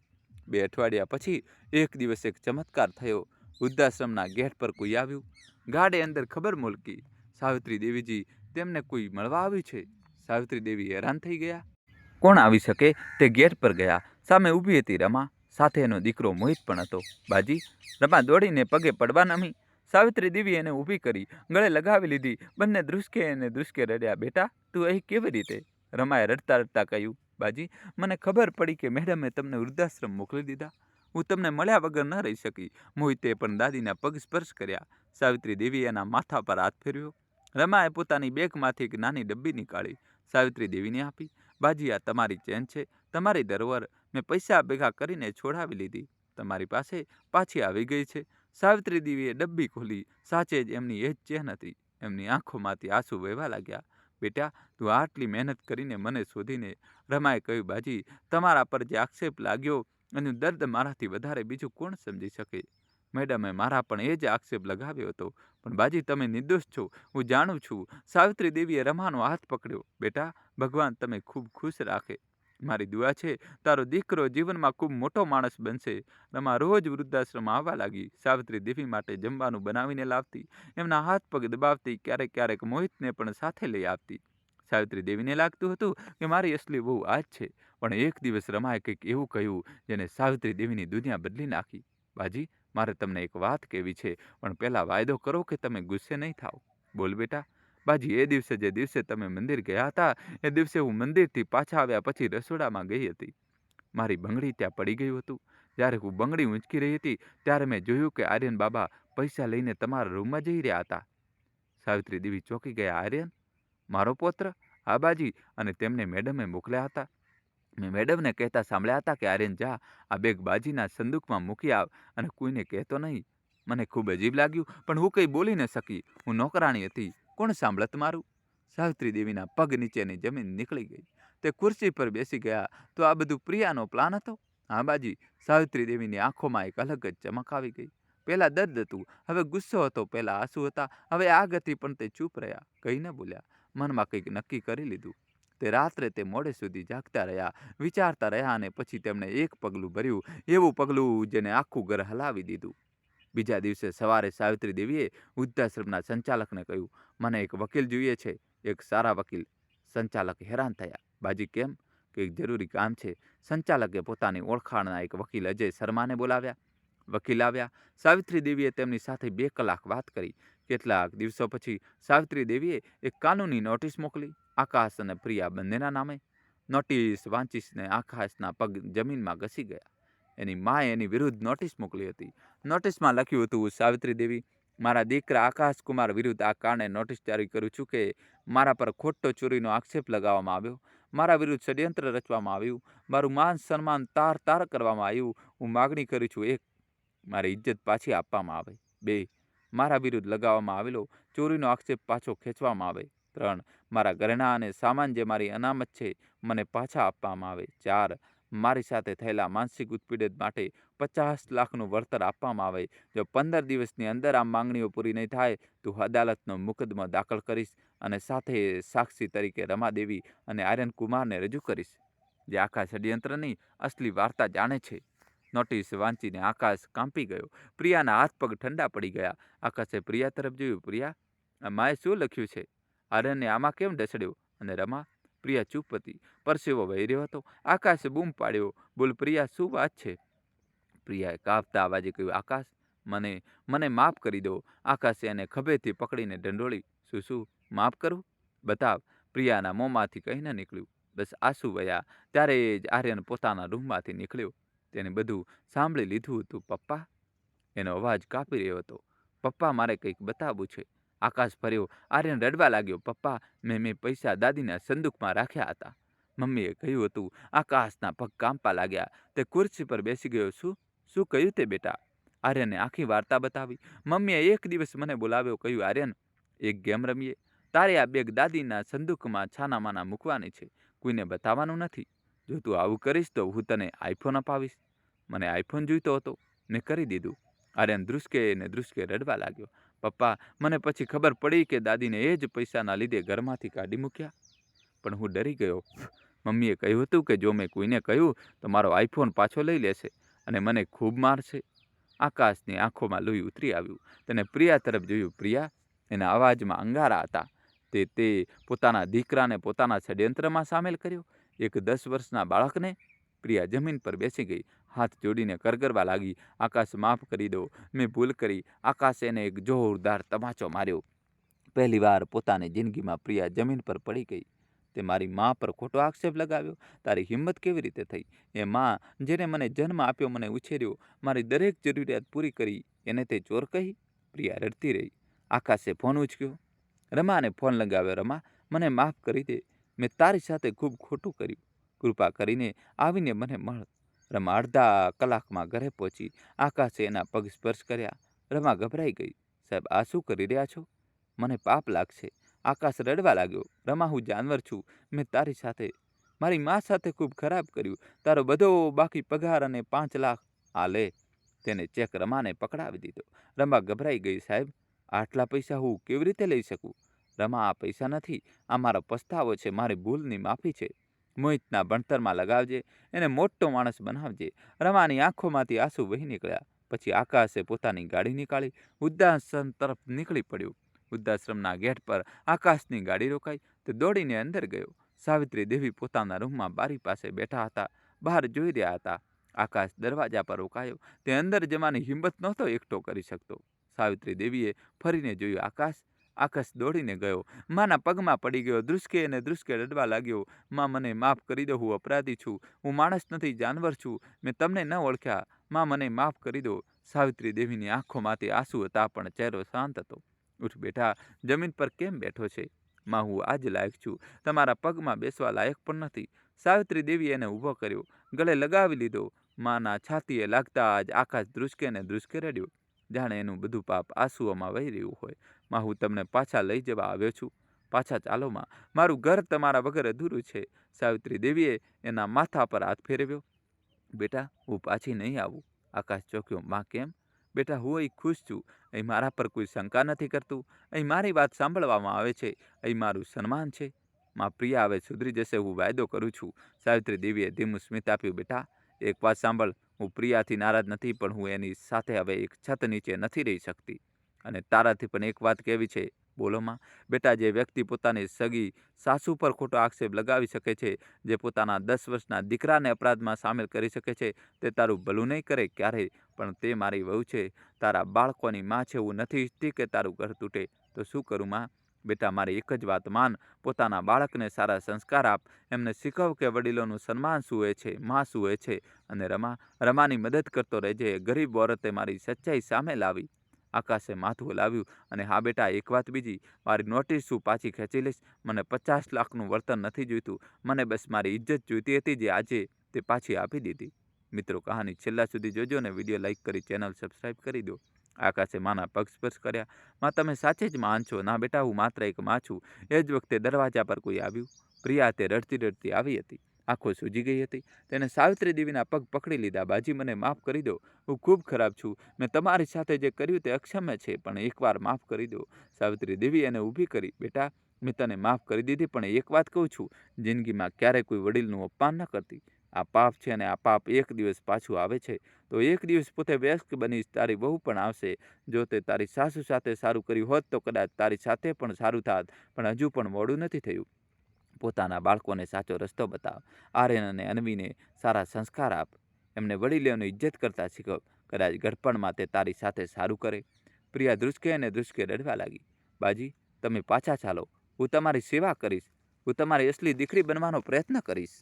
2 અઠવાડિયા પછી એક દિવસ એક ચમત્કાર થયો. વૃદ્ધાશ્રમના ગેટ પર કોઈ આવ્યું. ગાર્ડે અંદર ખબર મૂકી, સાવિત્રી દેવીજી, તેમને કોઈ મળવા આવ્યું છે. સાવિત્રી દેવી હેરાન થઈ ગયા. કોણ આવી શકે? તે ગેટ પર ગયા. સામે ઊભી હતી રમા. સાથે એનો દીકરો મોહિત પણ હતો. બાજી, રમા દોડીને પગે પડવા નમી. સાવિત્રી દેવી એને ઊભી કરી, ગળે લગાવી લીધી. બંને ધ્રુસકે રડ્યા. બેટા, તું અહીં કેવી રીતે? રમાએ રડતા રડતા કહ્યું, બાજી, મને ખબર પડી કે મેડમે તમને વૃદ્ધાશ્રમ મોકલી દીધા. હું તમને મળ્યા વગર ન રહી શકી. મોહિતે પણ દાદીના પગ સ્પર્શ કર્યા. સાવિત્રી દેવીએ એના માથા પર હાથ ફેરવ્યો. રમાએ પોતાની બેગમાંથી એક નાની ડબ્બી નીકાળી. સાવિત્રી દેવીને આપી. બાજી, આ તમારી ચેન છે, તમારી ધરોહર. મેં પૈસા ભેગા કરીને છોડાવી લીધી. તમારી પાસે પાછી આવી ગઈ છે. સાવિત્રી દેવીએ ડબ્બી ખોલી. સાચે જ એમની એ જ ચેન હતી. એમની આંખોમાંથી આંસુ વહેવા લાગ્યા. બેટા, તું આટલી મહેનત કરીને મને શોધીને. રમાએ કહ્યું, બાજી, તમારા પર જે આક્ષેપ લાગ્યો એનું દર્દ મારાથી વધારે બીજું કોણ સમજી શકે? મેડમે મારા પણ એ જ આક્ષેપ લગાવ્યો હતો. પણ બાજી, તમે નિર્દોષ છો, હું જાણું છું. સાવિત્રી દેવીએ રમાનો હાથ પકડ્યો. બેટા, ભગવાન તમે ખૂબ ખુશ રાખે. મારી દુઆ છે તારો દીકરો જીવનમાં ખૂબ મોટો માણસ બનશે. રમા રોજ વૃદ્ધાશ્રમ આવવા લાગી. સાવિત્રી દેવી માટે જમવાનું બનાવીને લાવતી, એમના હાથ પગ દબાવતી, ક્યારેક મોહિતને પણ સાથે લઈ આવતી. સાવિત્રી દેવીને લાગતું હતું કે મારી અસલી વહુ આ જ છે. પણ એક દિવસ રમાએ કંઈક એવું કહ્યું જેને સાવિત્રી દેવીની દુનિયા બદલી નાખી. બાજી, મારે તમને એક વાત કહેવી છે, પણ પહેલાં વાયદો કરો કે તમે ગુસ્સે નહીં થાવ. બોલ બેટા. બાજી, જે દિવસે તમે મંદિર ગયા હતા એ દિવસે હું મંદિરથી પાછા આવ્યા પછી રસોડામાં ગઈ હતી. મારી બંગડી ત્યાં પડી ગયું હતું. જ્યારે હું બંગડી ઊંચકી રહી હતી ત્યારે મેં જોયું કે આર્યન બાબા પૈસા લઈને તમારા રૂમમાં જઈ રહ્યા હતા. સાવિત્રી દેવી ચોંકી ગયા. આર્યન, મારો પુત્ર? હા બાજી, અને તેમને મેડમે મોકલ્યા હતા. મેં મેડમને કહેતા સાંભળ્યા હતા કે આર્યન, જા, આ બેગ બાજીના સંદૂકમાં મૂકી આવ અને કોઈને કહેતો નહીં. મને ખૂબ અજીબ લાગ્યું, પણ હું કંઈ બોલી ન શકી. હું નોકરાણી હતી, કોણ સાંભળત મારું? સાવિત્રી દેવીના પગ નીચેની જમીન નીકળી ગઈ. તે ખુરશી પર બેસી ગયા. તો આ બધું પ્રિયાનો પ્લાન હતો? હા બાજી, સાવિત્રી દેવીની આંખોમાં એક અલગ જ ચમક આવી ગઈ. પહેલા દર્દ હતું, હવે ગુસ્સો હતો, પહેલા આંસુ હતા, હવે આગ હતી, પણ તે ચૂપ રહ્યા, કંઈ ન બોલ્યા. મનમાં કંઈક નક્કી કરી લીધું. તે રાત્રે તે મોડે સુધી જાગતા રહ્યા, વિચારતા રહ્યા, અને પછી તેમણે એક પગલું ભર્યું, એવું પગલું જેને આખું ઘર હલાવી દીધું. બીજા દિવસે સવારે સાવિત્રી દેવીએ વૃદ્ધાશ્રમના સંચાલકને કહ્યું, મને એક વકીલ જોઈએ છે, એક સારા વકીલ. સંચાલક હેરાન થયા. બાજી કેમ? કંઈક જરૂરી કામ છે. સંચાલકે પોતાની ઓળખાણના એક વકીલ અજય શર્માને બોલાવ્યા. વકીલ આવ્યા. સાવિત્રી દેવીએ તેમની સાથે 2 કલાક વાત કરી. કેટલાક દિવસો પછી સાવિત્રી દેવીએ એક કાનૂની નોટિસ મોકલી, આકાશ અને પ્રિયા બંનેના નામે. નોટિસ વાંચીને આકાશના પગ જમીનમાં ઘસી ગયા. એની માએ એની વિરુદ્ધ નોટિસ મોકલી હતી. નોટિસમાં લખ્યું હતું, સાવિત્રી દેવી, મારા દીકરા આકાશકુમાર વિરુદ્ધ આ કારણે નોટિસ જારી કરું છું કે મારા પર ખોટો ચોરીનો આક્ષેપ લગાવવામાં આવ્યો, મારા વિરુદ્ધ ષડયંત્ર રચવામાં આવ્યું, મારું માન સન્માન તાર કરવામાં આવ્યું. હું માગણી કરું છું, 1, મારી ઇજ્જત પાછી આપવામાં આવે. 2, મારા વિરુદ્ધ લગાવવામાં આવેલો ચોરીનો આક્ષેપ પાછો ખેંચવામાં આવે. 3, મારા ઘરેણાં અને સામાન જે મારી અનામત છે મને પાછા આપવામાં આવે. 4, મારી સાથે થયેલા માનસિક ઉત્પીડન માટે 50 લાખનું વળતર આપવામાં આવે. જો 15 દિવસની અંદર આ માંગણીઓ પૂરી નહીં થાય તો અદાલતનો મુકદ્દમો દાખલ કરીશ અને સાથે સાક્ષી તરીકે રમાદેવી અને આર્યન કુમારને રજૂ કરીશ, જે આખા ષડયંત્રની અસલી વાર્તા જાણે છે. નોટિસ વાંચીને આકાશ કાંપી ગયો. પ્રિયાના હાથ પગ ઠંડા પડી ગયા. આકાશે પ્રિયા તરફ જોયું. પ્રિયા, આ માએ શું લખ્યું છે? આર્યનને આમાં કેમ ઢસડ્યો? અને રમા? પ્રિયા ચૂપ હતી, પરસેવો વહી રહ્યો હતો. આકાશે બૂમ પાડ્યો, બોલ પ્રિયા, શું વાત છે? પ્રિયાએ કાપતા અવાજે કહ્યું, આકાશ, મને માફ કરી દો. આકાશે એને ખભેથી પકડીને ઢંઢોળી. શું માફ કરું? બતાવ. પ્રિયાના મોંમાંથી કંઈ ન નીકળ્યું, બસ આંસુ વહ્યા. ત્યારે જ આર્યન પોતાના રૂમમાંથી નીકળ્યો. તેને બધું સાંભળી લીધું હતું. પપ્પા? એનો અવાજ કાપી રહ્યો હતો. પપ્પા, મારે કંઈક બતાવવું છે. આકાશ ફર્યો. આર્યન રડવા લાગ્યો. પપ્પા, મેં પૈસા દાદીના સંદૂકમાં રાખ્યા હતા. મમ્મીએ કહ્યું હતું. આકાશના પગ કાંપવા લાગ્યા. તે ખુરશી પર બેસી ગયો. શું કહ્યું તે બેટા? આર્યને આખી વાર્તા બતાવી. મમ્મીએ એક દિવસ મને બોલાવ્યો, કહ્યું, આર્યન, એક ગેમ રમીએ. તારે આ બેગ દાદીના સંદૂકમાં છાનામાના મૂકવાની છે, કોઈને બતાવવાનું નથી. જો તું આવું કરીશ તો હું તને આઈફોન અપાવીશ. મને આઈફોન જોઈતો હતો, મેં કરી દીધું. આર્યન ધ્રુસકે રડવા લાગ્યો. પપ્પા, મને પછી ખબર પડી કે દાદીને એ જ પૈસાના લીધે ઘરમાંથી કાઢી મૂક્યા, પણ હું ડરી ગયો. મમ્મીએ કહ્યું હતું કે જો મેં કોઈને કહ્યું તો મારો આઈફોન પાછો લઈ લેશે અને મને ખૂબ મારશે. આકાશની આંખોમાં લોહી ઉતરી આવ્યું. તેને પ્રિયા તરફ જોયું. પ્રિયા? એના અવાજમાં અંગારા હતા. તે પોતાના દીકરાને પોતાના ષડયંત્રમાં સામેલ કર્યો, એક 10 વર્ષના બાળકને? પ્રિયા જમીન પર બેસી ગઈ, હાથ જોડીને કરગરવા લાગી. આકાશ, માફ કરી દો, મેં ભૂલ કરી. આકાશે એને એક જોરદાર તમાચો માર્યો. પહેલીવાર પોતાની જિંદગીમાં પ્રિયા જમીન પર પડી ગઈ. તે મારી મા પર ખોટો આક્ષેપ લગાવ્યો. તારી હિંમત કેવી રીતે થઈ? એ મા જેને મને જન્મ આપ્યો, મને ઉછેર્યો, મારી દરેક જરૂરિયાત પૂરી કરી, એને તે ચોર કહી? પ્રિયા રડતી રહી. આકાશે ફોન ઉચક્યો. રમાને ફોન લગાવ્યો. રમા, મને માફ કરી દે, મેં તારી સાથે ખૂબ ખોટું કર્યું. કૃપા કરીને આવીને મને મળ. રમા અડધા કલાકમાં ઘરે પહોંચી. આકાશે એના પગ સ્પર્શ કર્યા. રમા ગભરાઈ ગઈ. સાહેબ, આ શું કરી રહ્યા છો? મને પાપ લાગશે. આકાશ રડવા લાગ્યો. રમા, હું જાનવર છું. મેં તારી સાથે, મારી મા સાથે ખૂબ ખરાબ કર્યું. તારો બધો બાકી પગાર અને 5 લાખ આ લે. તેને ચેક રમાને પકડાવી દીધો. રમા ગભરાઈ ગઈ. સાહેબ, આટલા પૈસા હું કેવી રીતે લઈ શકું? રમા, આ પૈસા નથી, આ મારો પસ્તાવો છે, મારી ભૂલની માફી છે. મોહિતના ભણતરમાં લગાવજે, એને મોટો માણસ બનાવજે. રમાની આંખોમાંથી આંસુ વહી નીકળ્યા. પછી આકાશે પોતાની ગાડી નીકાળી વૃદ્ધાશ્રમ તરફ નીકળી પડ્યો. વૃદ્ધાશ્રમના ગેટ પર આકાશની ગાડી રોકાઈ. તે દોડીને અંદર ગયો. સાવિત્રી દેવી પોતાના રૂમમાં બારી પાસે બેઠા હતા, બહાર જોઈ રહ્યા હતા. આકાશ દરવાજા પર રોકાયો. તે અંદર જવાની હિંમત નહોતો એકઠો કરી શકતો. સાવિત્રી દેવીએ ફરીને જોયું. આકાશ દોડીને ગયો, માના પગમાં પડી ગયો. ધ્રુસકે રડવા લાગ્યો. માં, મને માફ કરી દો, હું અપરાધી છું, હું માણસ નથી, જાનવર છું, મેં તમને ન ઓળખ્યા. માં, મને માફ કરી દો. સાવિત્રી દેવીની આંખોમાંથી આંસુ હતા, પણ ચહેરો શાંત હતો. ઉઠ બેટા, જમીન પર કેમ બેઠો છે? માં, હું આજ લાયક છું, તમારા પગમાં બેસવા લાયક પણ નથી. સાવિત્રી દેવીએ એને ઊભો કર્યો, ગળે લગાવી લીધો. માના છાતીએ લાગતા જ આકાશ ધ્રુસકે રડ્યો. જાણે એનું બધું પાપ આંસુઓમાં વહી રહ્યું હોય. માં હું તમને પાછા લઈ જવા આવ્યો છું. પાછા ચાલો માં, મારું ઘર તમારા વગર અધૂરું છે. સાવિત્રી દેવીએ એના માથા પર હાથ ફેરવ્યો. બેટા, હું પાછી નહીં આવું. આકાશ ચોંક્યો. માં કેમ? બેટા, હું અહીં ખુશ છું. અહીં મારા પર કોઈ શંકા નથી કરતું. અહીં મારી વાત સાંભળવામાં આવે છે. અહીં મારું સન્માન છે. માં, પ્રિયા હવે સુધરી જશે, હું વાયદો કરું છું. સાવિત્રી દેવીએ ધીમું સ્મિત આપ્યું. બેટા, એક વાત સાંભળ, હું પ્રિયાથી નારાજ નથી, પણ હું એની સાથે હવે એક છત નીચે નથી રહી શકતી. અને તારાથી પણ એક વાત કહેવી છે. બોલો માં. બેટા, જે વ્યક્તિ પોતાની સગી સાસુ પર ખોટો આક્ષેપ લગાવી શકે છે, જે પોતાના 10 વર્ષના દીકરાને અપરાધમાં સામેલ કરી શકે છે, તે તારું ભલું નહીં કરે ક્યારેય. પણ તે મારી વહુ છે, તારા બાળકોની માં છે. હું નથી ઈચ્છતી કે તારું ઘર તૂટે. તો શું કરું માં? બેટા, મારી એક જ વાત માન. પોતાના બાળકને સારા સંસ્કાર આપ. એમને શીખવ કે વડીલોનું સન્માન શું હોય છે, માં શું હોય છે. અને રમાની મદદ કરતો રહેજે. ગરીબ ઓરતે મારી સચ્ચાઈ સામે લાવી. આકાશે માથું હલાવ્યું. અને હા બેટા, એક વાત બીજી, મારી નોટિસ હું પાછી ખેંચી લઈશ. મને 50 લાખનું વળતર નથી જોઈતું. મને બસ મારી ઇજ્જત જોઈતી હતી, જે આજે તે પાછી આપી દીધી. મિત્રો, કહાની છેલ્લા સુધી જોજો અને વિડીયો લાઇક કરી ચેનલ સબસ્ક્રાઈબ કરી દો. આકાશે માના પગ સ્પર્શ કર્યા. માં, તમે સાચે જ માન છો? ના બેટા, હું માત્ર એક માં છું. એ જ વખતે દરવાજા પર કોઈ આવ્યું. પ્રિયા તે રડતી રડતી આવી હતી. આંખો સૂજી ગઈ હતી. તેને સાવિત્રી દેવીના પગ પકડી લીધા. બાજી, મને માફ કરી દો. હું ખૂબ ખરાબ છું. મેં તમારી સાથે જે કર્યું તે અક્ષમ્ય છે, પણ એકવાર માફ કરી દો. સાવિત્રી દેવી એને ઊભી કરી. બેટા, મેં તને માફ કરી દીધી, પણ એક વાત કહું છું, જિંદગીમાં ક્યારેય કોઈ વડીલનું અપમાન ન કરતી. આ પાપ છે, અને આ પાપ એક દિવસ પાછું આવે છે. તો એક દિવસ પોતે વ્યસ્ત બનીશ, તારી વહુ પણ આવશે. જો તે તારી સાસુ સાથે સારું કર્યું હોત તો કદાચ તારી સાથે પણ સારું થાત, પણ હજુ પણ મોડું નથી થયું. પોતાના બાળકોને સાચો રસ્તો બતાવ. આર્યન અને અન્વીને સારા સંસ્કાર આપ. એમને વડીલોની ઇજ્જત કરતા શીખવ. કદાચ ઘડપણમાં તે તારી સાથે સારું કરે. પ્રિયા ધ્રુસકે અને ધ્રુસકે રડવા લાગી. બાજી, તમે પાછા ચાલો. હું તમારી સેવા કરીશ. હું તમારી અસલી દીકરી બનવાનો પ્રયત્ન કરીશ.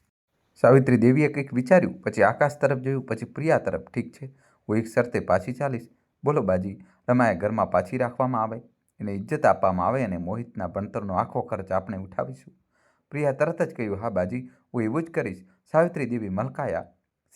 સાવિત્રી દેવીએ કંઈક વિચાર્યું, પછી આકાશ તરફ જોયું, પછી પ્રિયા તરફ. ઠીક છે, હું એક શરતે પાછી ચાલીશ. બોલો બાજી. રમાએ ઘરમાં પાછી રાખવામાં આવે, એને ઇજ્જત આપવામાં આવે, અને મોહિતના ભણતરનો આખો ખર્ચ આપણે ઉઠાવીશું. પ્રિયા તરત જ કહ્યું, હા બાજી, હું એવું જ કરીશ. સાવિત્રી દેવી મલકાયા.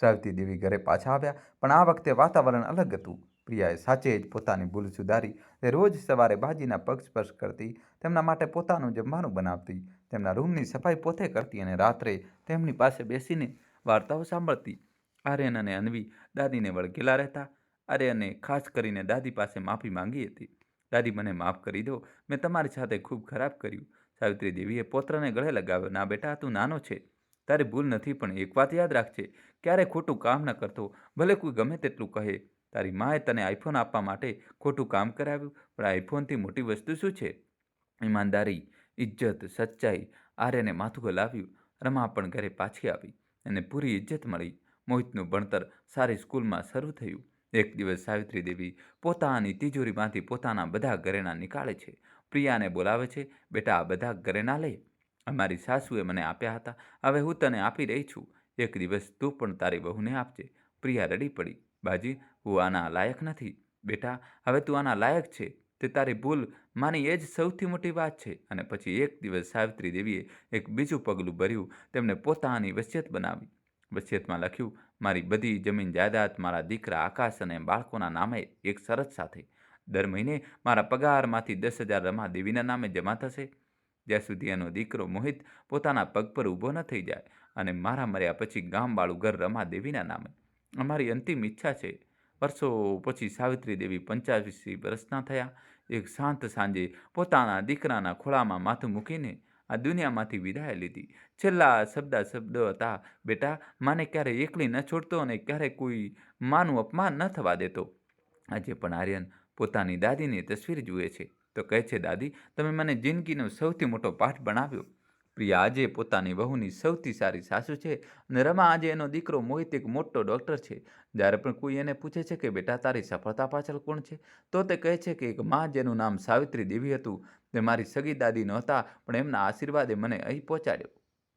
સાવિત્રી દેવી ઘરે પાછા આવ્યા, પણ આ વખતે વાતાવરણ અલગ હતું. પ્રિયાએ સાચે જ પોતાની ભૂલ સુધારી. તે રોજ સવારે બાજીના પગ સ્પર્શ કરતી, તેમના માટે પોતાનું જમવાનું બનાવતી, તેમના રૂમની સફાઈ પોતે કરતી, અને રાત્રે તેમની પાસે બેસીને વાર્તાઓ સાંભળતી. આર્યન અને અન્વી દાદીને વળગેલા રહેતા. આર્યને ખાસ કરીને દાદી પાસે માફી માંગી હતી. દાદી, મને માફ કરી દો. મેં તમારી સાથે ખૂબ ખરાબ કર્યું. સાવિત્રી દેવીએ પૌત્રને ગળે લગાવ્યો. ના બેટા, તું નાનો છે, તારી ભૂલ નથી, પણ એક વાત યાદ રાખજે, ક્યારે ખોટું કામ ન કરતો, ભલે કોઈ ગમે તેટલું કહે. તારી માએ તને આઈફોન આપવા માટે ખોટું કામ કરાવ્યું, પણ આઈફોનથી મોટી વસ્તુ શું છે? ઈમાનદારી, ઇજ્જત, સચ્ચાઈ. આર્યને માથું હલાવ્યું. રમા પણ ઘરે પાછી આવી, અને પૂરી ઇજ્જત મળી. મોહિતનું ભણતર સારી સ્કૂલમાં શરૂ થયું. એક દિવસ સાવિત્રી દેવી પોતાની તિજોરીમાંથી પોતાના બધા ઘરેણાં નીકાળે છે. પ્રિયાને બોલાવે છે. બેટા, આ બધા ઘરેણાં લે. અમારી સાસુએ મને આપ્યા હતા, હવે હું તને આપી રહી છું. એક દિવસ તું પણ તારી વહુને આપજે. પ્રિયા રડી પડી. બાજી, હું આના લાયક નથી. બેટા, હવે તું આના લાયક છે. તે તારી ભૂલ માની એ જ સૌથી મોટી વાત છે. અને પછી એક દિવસ સાવિત્રી દેવીએ એક બીજું પગલું ભર્યું. તેમણે પોતાની વસિયત બનાવી. વસિયતમાં લખ્યું, મારી બધી જમીન જાયદાદ મારા દીકરા આકાશ અને બાળકોના નામે, એક શરત સાથે. દર મહિને મારા પગારમાંથી 10,000 રમા દેવીના નામે જમા થશે, જ્યાં સુધી એનો દીકરો મોહિત પોતાના પગ પર ઊભો ન થઈ જાય, અને મારા મર્યા પછી ગામવાળું ઘર રમા દેવીના નામે. અમારી અંતિમ ઈચ્છા છે. વર્ષો પછી સાવિત્રી દેવી 85 વર્ષના થયા. એક શાંત સાંજે પોતાના દીકરાના ખોળામાં માથું મૂકીને આ દુનિયામાંથી વિદાય લીધી. છેલ્લા શબ્દો હતા, બેટા, માને ક્યારેય એકલી ન છોડતો, અને ક્યારેય કોઈ માનું અપમાન ન થવા દેતો. આજે પણ આર્યન પોતાની દાદીની તસવીર જુએ છે તો કહે છે, દાદી, તમે મને જિંદગીનો સૌથી મોટો પાઠ ભણાવ્યો. પ્રિયા આજે પોતાની વહુની સૌથી સારી સાસુ છે, અને રમા આજે એનો દીકરો મોહિત એક મોટો ડૉક્ટર છે. જ્યારે પણ કોઈ એને પૂછે છે કે બેટા, તારી સફળતા પાછળ કોણ છે, તો તે કહે છે કે એક માં જેનું નામ સાવિત્રી દેવી હતું. તે મારી સગી દાદી નહોતા, પણ એમના આશીર્વાદે મને અહીં પહોંચાડ્યો.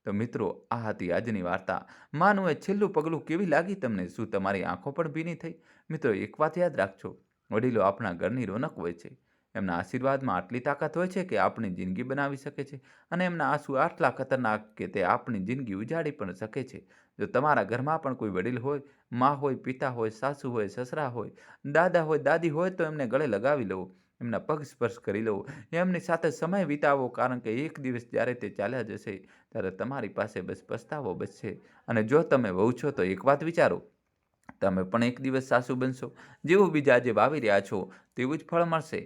તો મિત્રો, આ હતી આજની વાર્તા. માનું એ છેલ્લું પગલું કેવી લાગી તમને? શું તમારી આંખો પણ ભીની થઈ? મિત્રો, એક વાત યાદ રાખજો, વડીલો આપણા ઘરની રોનક હોય છે. એમના આશીર્વાદમાં આટલી તાકાત હોય છે કે આપણી જિંદગી બનાવી શકે છે અને એમના આંસુ આટલા ખતરનાક કે તે આપણી જિંદગી ઉજાડી પણ શકે છે. જો તમારા ઘરમાં પણ કોઈ વડીલ હોય, મા હોય, પિતા હોય, સાસુ હોય, સસરા હોય, દાદા હોય, દાદી હોય તો એમને ગળે લગાવી લો, એમના પગ સ્પર્શ કરી લો, એમની સાથે સમય વિતાવો કારણ કે એક દિવસ જ્યારે તે ચાલ્યા જશે ત્યારે તમારી પાસે બસ પસ્તાવો બચશે. અને જો તમે વહુ છો તો એક વાત વિચારો, તમે પણ એક દિવસ સાસુ બનશો. જેવું બીજ આજે વાવી રહ્યા છો તેવું જ ફળ મળશે.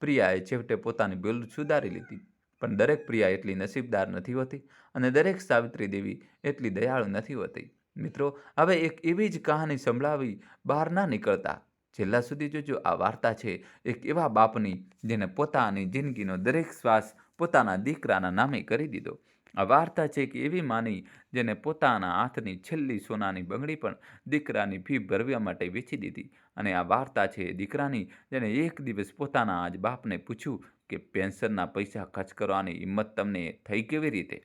પ્રિયાએ છેવટે પોતાની ભૂલ સુધારી લીધી. પણ દરેક પ્રિયા એટલી નસીબદાર નથી હોતી અને દરેક સાવિત્રી દેવી એટલી દયાળુ નથી હોતી. મિત્રો, હવે એક એવી જ કહાની સંભળાવી બહાર ના નીકળતા. છેલ્લા સુધી જોજો, આ વાર્તા છે એક એવા બાપની જેને પોતાની જિંદગીનો દરેક શ્વાસ પોતાના દીકરાના નામે કરી દીધો. આ વાર્તા છે કે એવી માની જેને પોતાના હાથની છેલ્લી સોનાની બંગડી પણ દીકરાની ફી ભરવા માટે વેચી દીધી. અને આ વાર્તા છે દીકરાની જેને એક દિવસ પોતાના આજ બાપને પૂછ્યું કે પેન્શનના પૈસા ખર્ચ કરવાની હિંમત તમને થઈ કેવી રીતે?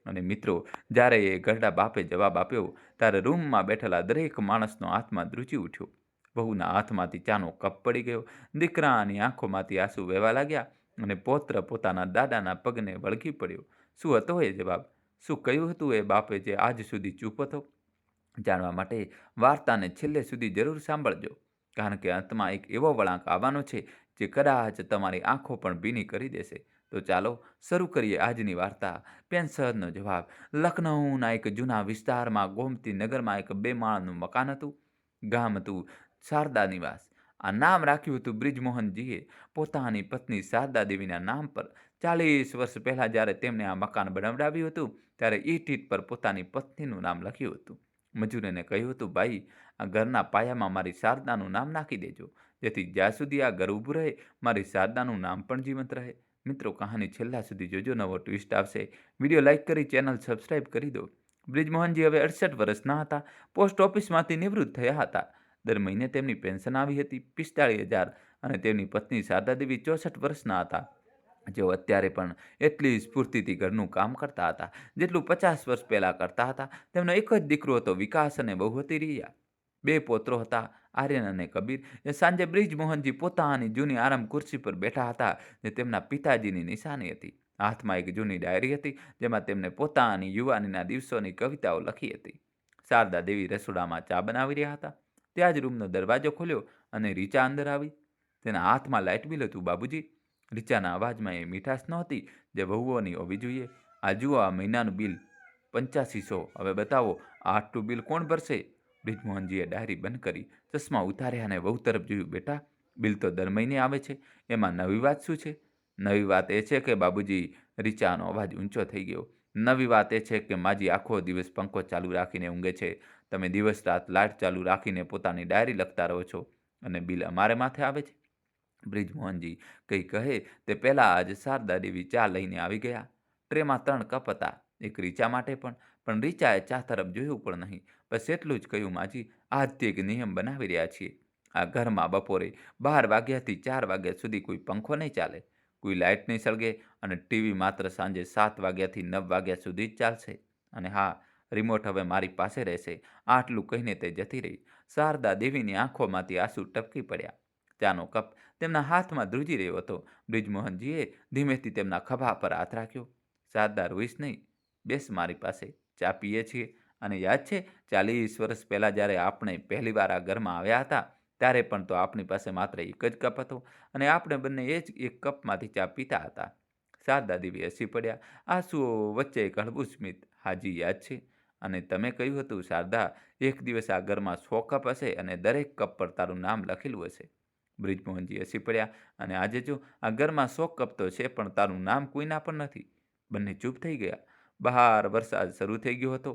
અને મિત્રો, જ્યારે એ ઘરડા બાપે જવાબ આપ્યો ત્યારે રૂમમાં બેઠેલા દરેક માણસનો હાથમાં ધ્રુજી ઉઠ્યો. વહુના હાથમાંથી ચાનો કપ પડી ગયો, દીકરાની આંખોમાંથી આંસુ વહેવા લાગ્યા અને પૌત્ર પોતાના દાદાના પગને વળગી પડ્યો. શું હતો એ જવાબ? શું કહ્યું હતું એ બાપે જે આજ સુધી ચૂપ હતો? જાણવા માટે વાર્તાને છેલ્લે સુધી જરૂર સાંભળજો, કારણ કે અંતમાં એક એવો વળાંક આવવાનો છે જે કદાચ તમારી આંખો પણ ભીની કરી દેશે. તો ચાલો શરૂ કરીએ આજની વાર્તા. પેન્શનનો જવાબ. લખનઉના એક જૂના વિસ્તારમાં ગોમતી નગરમાં એક 2 માળનું મકાન હતું. ગામ હતું શારદા નિવાસ. આ નામ રાખ્યું હતું બ્રિજમોહનજીએ પોતાની પત્ની શારદા દેવીના નામ પર. 40 વર્ષ પહેલાં જ્યારે તેમણે આ મકાન બનાવડાવ્યું હતું ત્યારે ઈંટ ઈંટ પર પોતાની પત્નીનું નામ લખ્યું હતું. મજૂરોને કહ્યું હતું, ભાઈ, આ ઘરના પાયામાં મારી શારદાનું નામ નાખી દેજો, જેથી જ્યાં સુધી આ ઘર ઊભું રહે મારી શારદાનું નામ પણ જીવંત રહે. મિત્રો, કહાની છેલ્લા સુધી જોજો, નવો ટ્વિસ્ટ આવશે. વિડીયો લાઇક કરી ચેનલ સબસ્ક્રાઇબ કરી દો. બ્રિજમોહનજી હવે 68 વર્ષના હતા. પોસ્ટ ઓફિસમાંથી નિવૃત્ત થયા હતા. દર મહિને તેમની પેન્શન આવી હતી 45,000 અને તેમની પત્ની શારદા દેવી 64 વર્ષના હતા, જેઓ અત્યારે પણ એટલી સ્ફૂર્તિથી ઘરનું કામ કરતા હતા જેટલું 50 વર્ષ પહેલાં કરતા હતા. તેમનો એક જ દીકરો હતો વિકાસ અને બહુ હતી રિયા. 2 પૌત્રો હતા આર્યન અને કબીર. એ સાંજે બ્રિજમોહનજી પોતાની જૂની આરામ ખુરશી પર બેઠા હતા જે તેમના પિતાજીની નિશાની હતી. હાથમાં એક જૂની ડાયરી હતી જેમાં તેમને પોતાની યુવાનીના દિવસોની કવિતાઓ લખી હતી. શારદા દેવી રસોડામાં ચા બનાવી રહ્યા હતા. ત્યાં જ રૂમનો દરવાજો ખોલ્યો અને રીચા અંદર આવી. તેના હાથમાં લાઇટ બિલ હતું. બાબુજી, રીચાના અવાજમાં એ મીઠાશ નહોતી જે વહુઓની હોવી જોઈએ. આ જુઓ, આ મહિનાનું બિલ 8500. હવે બતાવો, આટલું બિલ કોણ ભરશે? બ્રિજમોહનજીએ ડાયરી બંધ કરી, ચશ્મા ઉતાર્યા અને વહુ તરફ જોયું. બેટા, બિલ તો દર મહિને આવે છે, એમાં નવી વાત શું છે? નવી વાત એ છે કે બાબુજી, રીચાનો અવાજ ઊંચો થઈ ગયો, નવી વાત એ છે કે માજી આખો દિવસ પંખો ચાલુ રાખીને ઊંઘે છે. તમે દિવસ રાત લાઇટ ચાલુ રાખીને પોતાની ડાયરી લખતા રહો છો અને બિલ અમારે માથે આવે છે. બ્રિજમોહનજી કંઈ કહે તે પહેલાં જ શારદા દેવી ચા લઈને આવી ગયા. ટ્રેમાં 3 કપ હતા, એક રીચા માટે પણ રીચાએ ચા તરફ જોયું પણ નહીં. બસ એટલું જ કહ્યું, માજી, આજથી એક નિયમ બનાવી રહ્યા છીએ. આ ઘરમાં બપોરે 12 વાગ્યાથી 4 વાગ્યા સુધી કોઈ પંખો નહીં ચાલે, કોઈ લાઇટ નહીં સળગે અને ટીવી માત્ર સાંજે 7 વાગ્યાથી 9 વાગ્યા સુધી જ ચાલશે. અને હા, રિમોટ હવે મારી પાસે રહેશે. આટલું કહીને તે જતી રહી. શારદા દેવીની આંખોમાંથી આંસુ ટપકી પડ્યા. ચાનો કપ તેમના હાથમાં ધ્રુજી રહ્યો હતો. બ્રિજમોહનજીએ ધીમેથી તેમના ખભા પર હાથ રાખ્યો. શારદા, રોઈશ નહીં, બેસ મારી પાસે, ચા પીએ છીએ. અને યાદ છે 40 વર્ષ પહેલાં જ્યારે આપણે પહેલીવાર આ ઘરમાં આવ્યા હતા ત્યારે પણ તો આપણી પાસે માત્ર એક જ કપ હતો અને આપણે બંને એ જ એક કપમાંથી ચા પીતા હતા. શારદા દેવી હસી પડ્યા, આંસુઓ વચ્ચે એક હળવું સ્મિત. હાજી, યાદ છે. અને તમે કહ્યું હતું, શારદા, એક દિવસ આ ઘરમાં 100 કપ હશે અને દરેક કપ પર તારું નામ લખેલું હશે. બ્રિજમોહનજી હસી પડ્યા, અને આજે જો આ ઘરમાં 100 કપ તો છે પણ તારું નામ કોઈના પણ નથી. બંને ચૂપ થઈ ગયા. બહાર વરસાદ શરૂ થઈ ગયો હતો.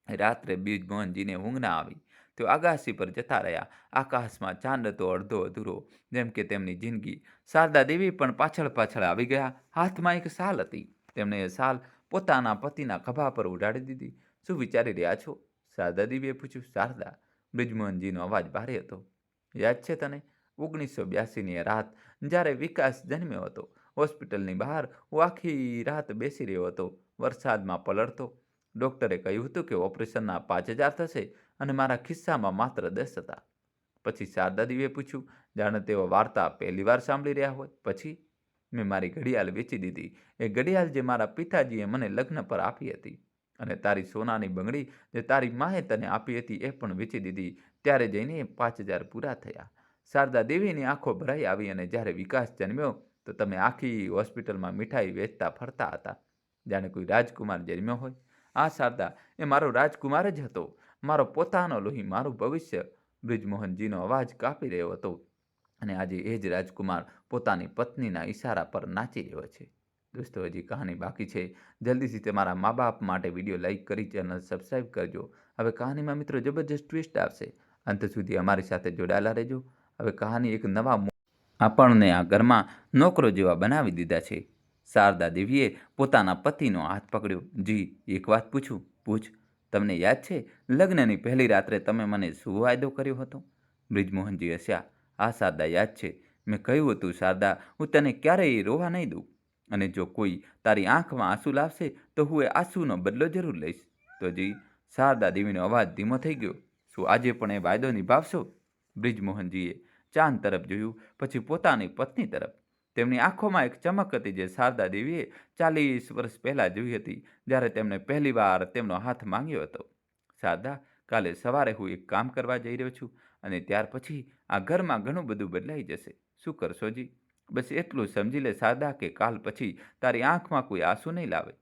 રાત્રે બ્રિજમોહનજીને ઊંઘ ના આવી. તેઓ અગાસી પર જતા રહ્યા. આકાશમાં ચાંદ હતો અડધો અધૂરો, જેમ કે તેમની જિંદગી. શારદા દેવી પણ પાછળ પાછળ આવી ગયા. હાથમાં એક શાલ હતી. તેમણે એ શાલ પોતાના પતિના ખભા પર ઉડાડી દીધી. શું વિચારી રહ્યા છો? શારદા દેવીએ પૂછ્યું. શારદા, બ્રિજમોહનજીનો અવાજ ભારે હતો. યાદ છે તને 1982ની રાત જ્યારે વિકાસ જન્મ્યો હતો? હોસ્પિટલની બહાર હું આખી રાત બેસી રહ્યો હતો, વરસાદમાં પલળતો. ડૉક્ટરે કહ્યું હતું કે ઓપરેશનના 5,000 થશે અને મારા ખિસ્સામાં માત્ર 10 હતા. પછી શારદા દેવીએ પૂછ્યું, જાણે તેઓ વાર્તા પહેલી વાર સાંભળી રહ્યા હોય. પછી મેં મારી ઘડિયાળ વેચી દીધી. એ ઘડિયાળ જે મારા પિતાજીએ મને લગ્ન પર આપી હતી, અને તારી સોનાની બંગડી જે તારી માએ તને આપી હતી એ પણ વેચી દીધી. ત્યારે જઈને 5,000 પૂરા થયા. શારદા દેવીની આંખો ભરાઈ આવી. અને જ્યારે વિકાસ જન્મ્યો તો તમે આખી હોસ્પિટલમાં મીઠાઈ વેચતા ફરતા હતા, જાણે કોઈ રાજકુમાર જન્મ્યો હોય. આ શારદા, એ મારો રાજકુમાર જ હતો, મારો પોતાનો લોહી, મારું ભવિષ્ય. બ્રિજમોહનજીનો અવાજ કાપી રહ્યો હતો. અને આજે એ જ રાજકુમાર પોતાની પત્નીના ઈશારા પર નાચી રહ્યો છે. દોસ્તો, હજી કહાની બાકી છે. જલ્દીથી તમારા મા બાપ માટે વિડીયો લાઈક કરી ચેનલ સબસ્ક્રાઈબ કરજો. હવે કહાનીમાં મિત્રો જબરજસ્ત ટ્વિસ્ટ આવશે. અંત સુધી અમારી સાથે જોડાયેલા રહેજો. હવે કહાની એક નવા આપણને આ ઘરમાં નોકરો જેવા બનાવી દીધા છે. શારદા દેવીએ પોતાના પતિનો હાથ પકડ્યો. જી, એક વાત પૂછું? પૂછ. તમને યાદ છે લગ્નની પહેલી રાત્રે તમે મને શું વાયદો કર્યો હતો? બ્રિજમોહનજી હસ્યા. હા શારદા, યાદ છે. મેં કહ્યું હતું, શારદા, હું તને ક્યારેય રોવા નહીં દઉં, અને જો કોઈ તારી આંખમાં આંસુ લાવશે તો હું એ આંસુનો બદલો જરૂર લઈશ. તો જી? શારદા દેવીનો અવાજ ધીમો થઈ ગયો. શું આજે પણ એ વાયદો નિભાવશો? બ્રિજમોહનજીએ ચાંદ તરફ જોયું, પછી પોતાની પત્ની તરફ. તેમની આંખોમાં એક ચમક હતી જે શારદા દેવીએ 40 વર્ષ પહેલાં જોઈ હતી, જ્યારે તેમણે પહેલીવાર તેમનો હાથ માંગ્યો હતો. શારદા, કાલે સવારે હું એક કામ કરવા જઈ રહ્યો છું, અને ત્યાર પછી આ ઘરમાં ઘણું બધું બદલાઈ જશે. શું કરશો જી? બસ એટલું સમજી લે શારદા કે કાલ પછી તારી આંખમાં કોઈ આંસુ નહીં લાવે.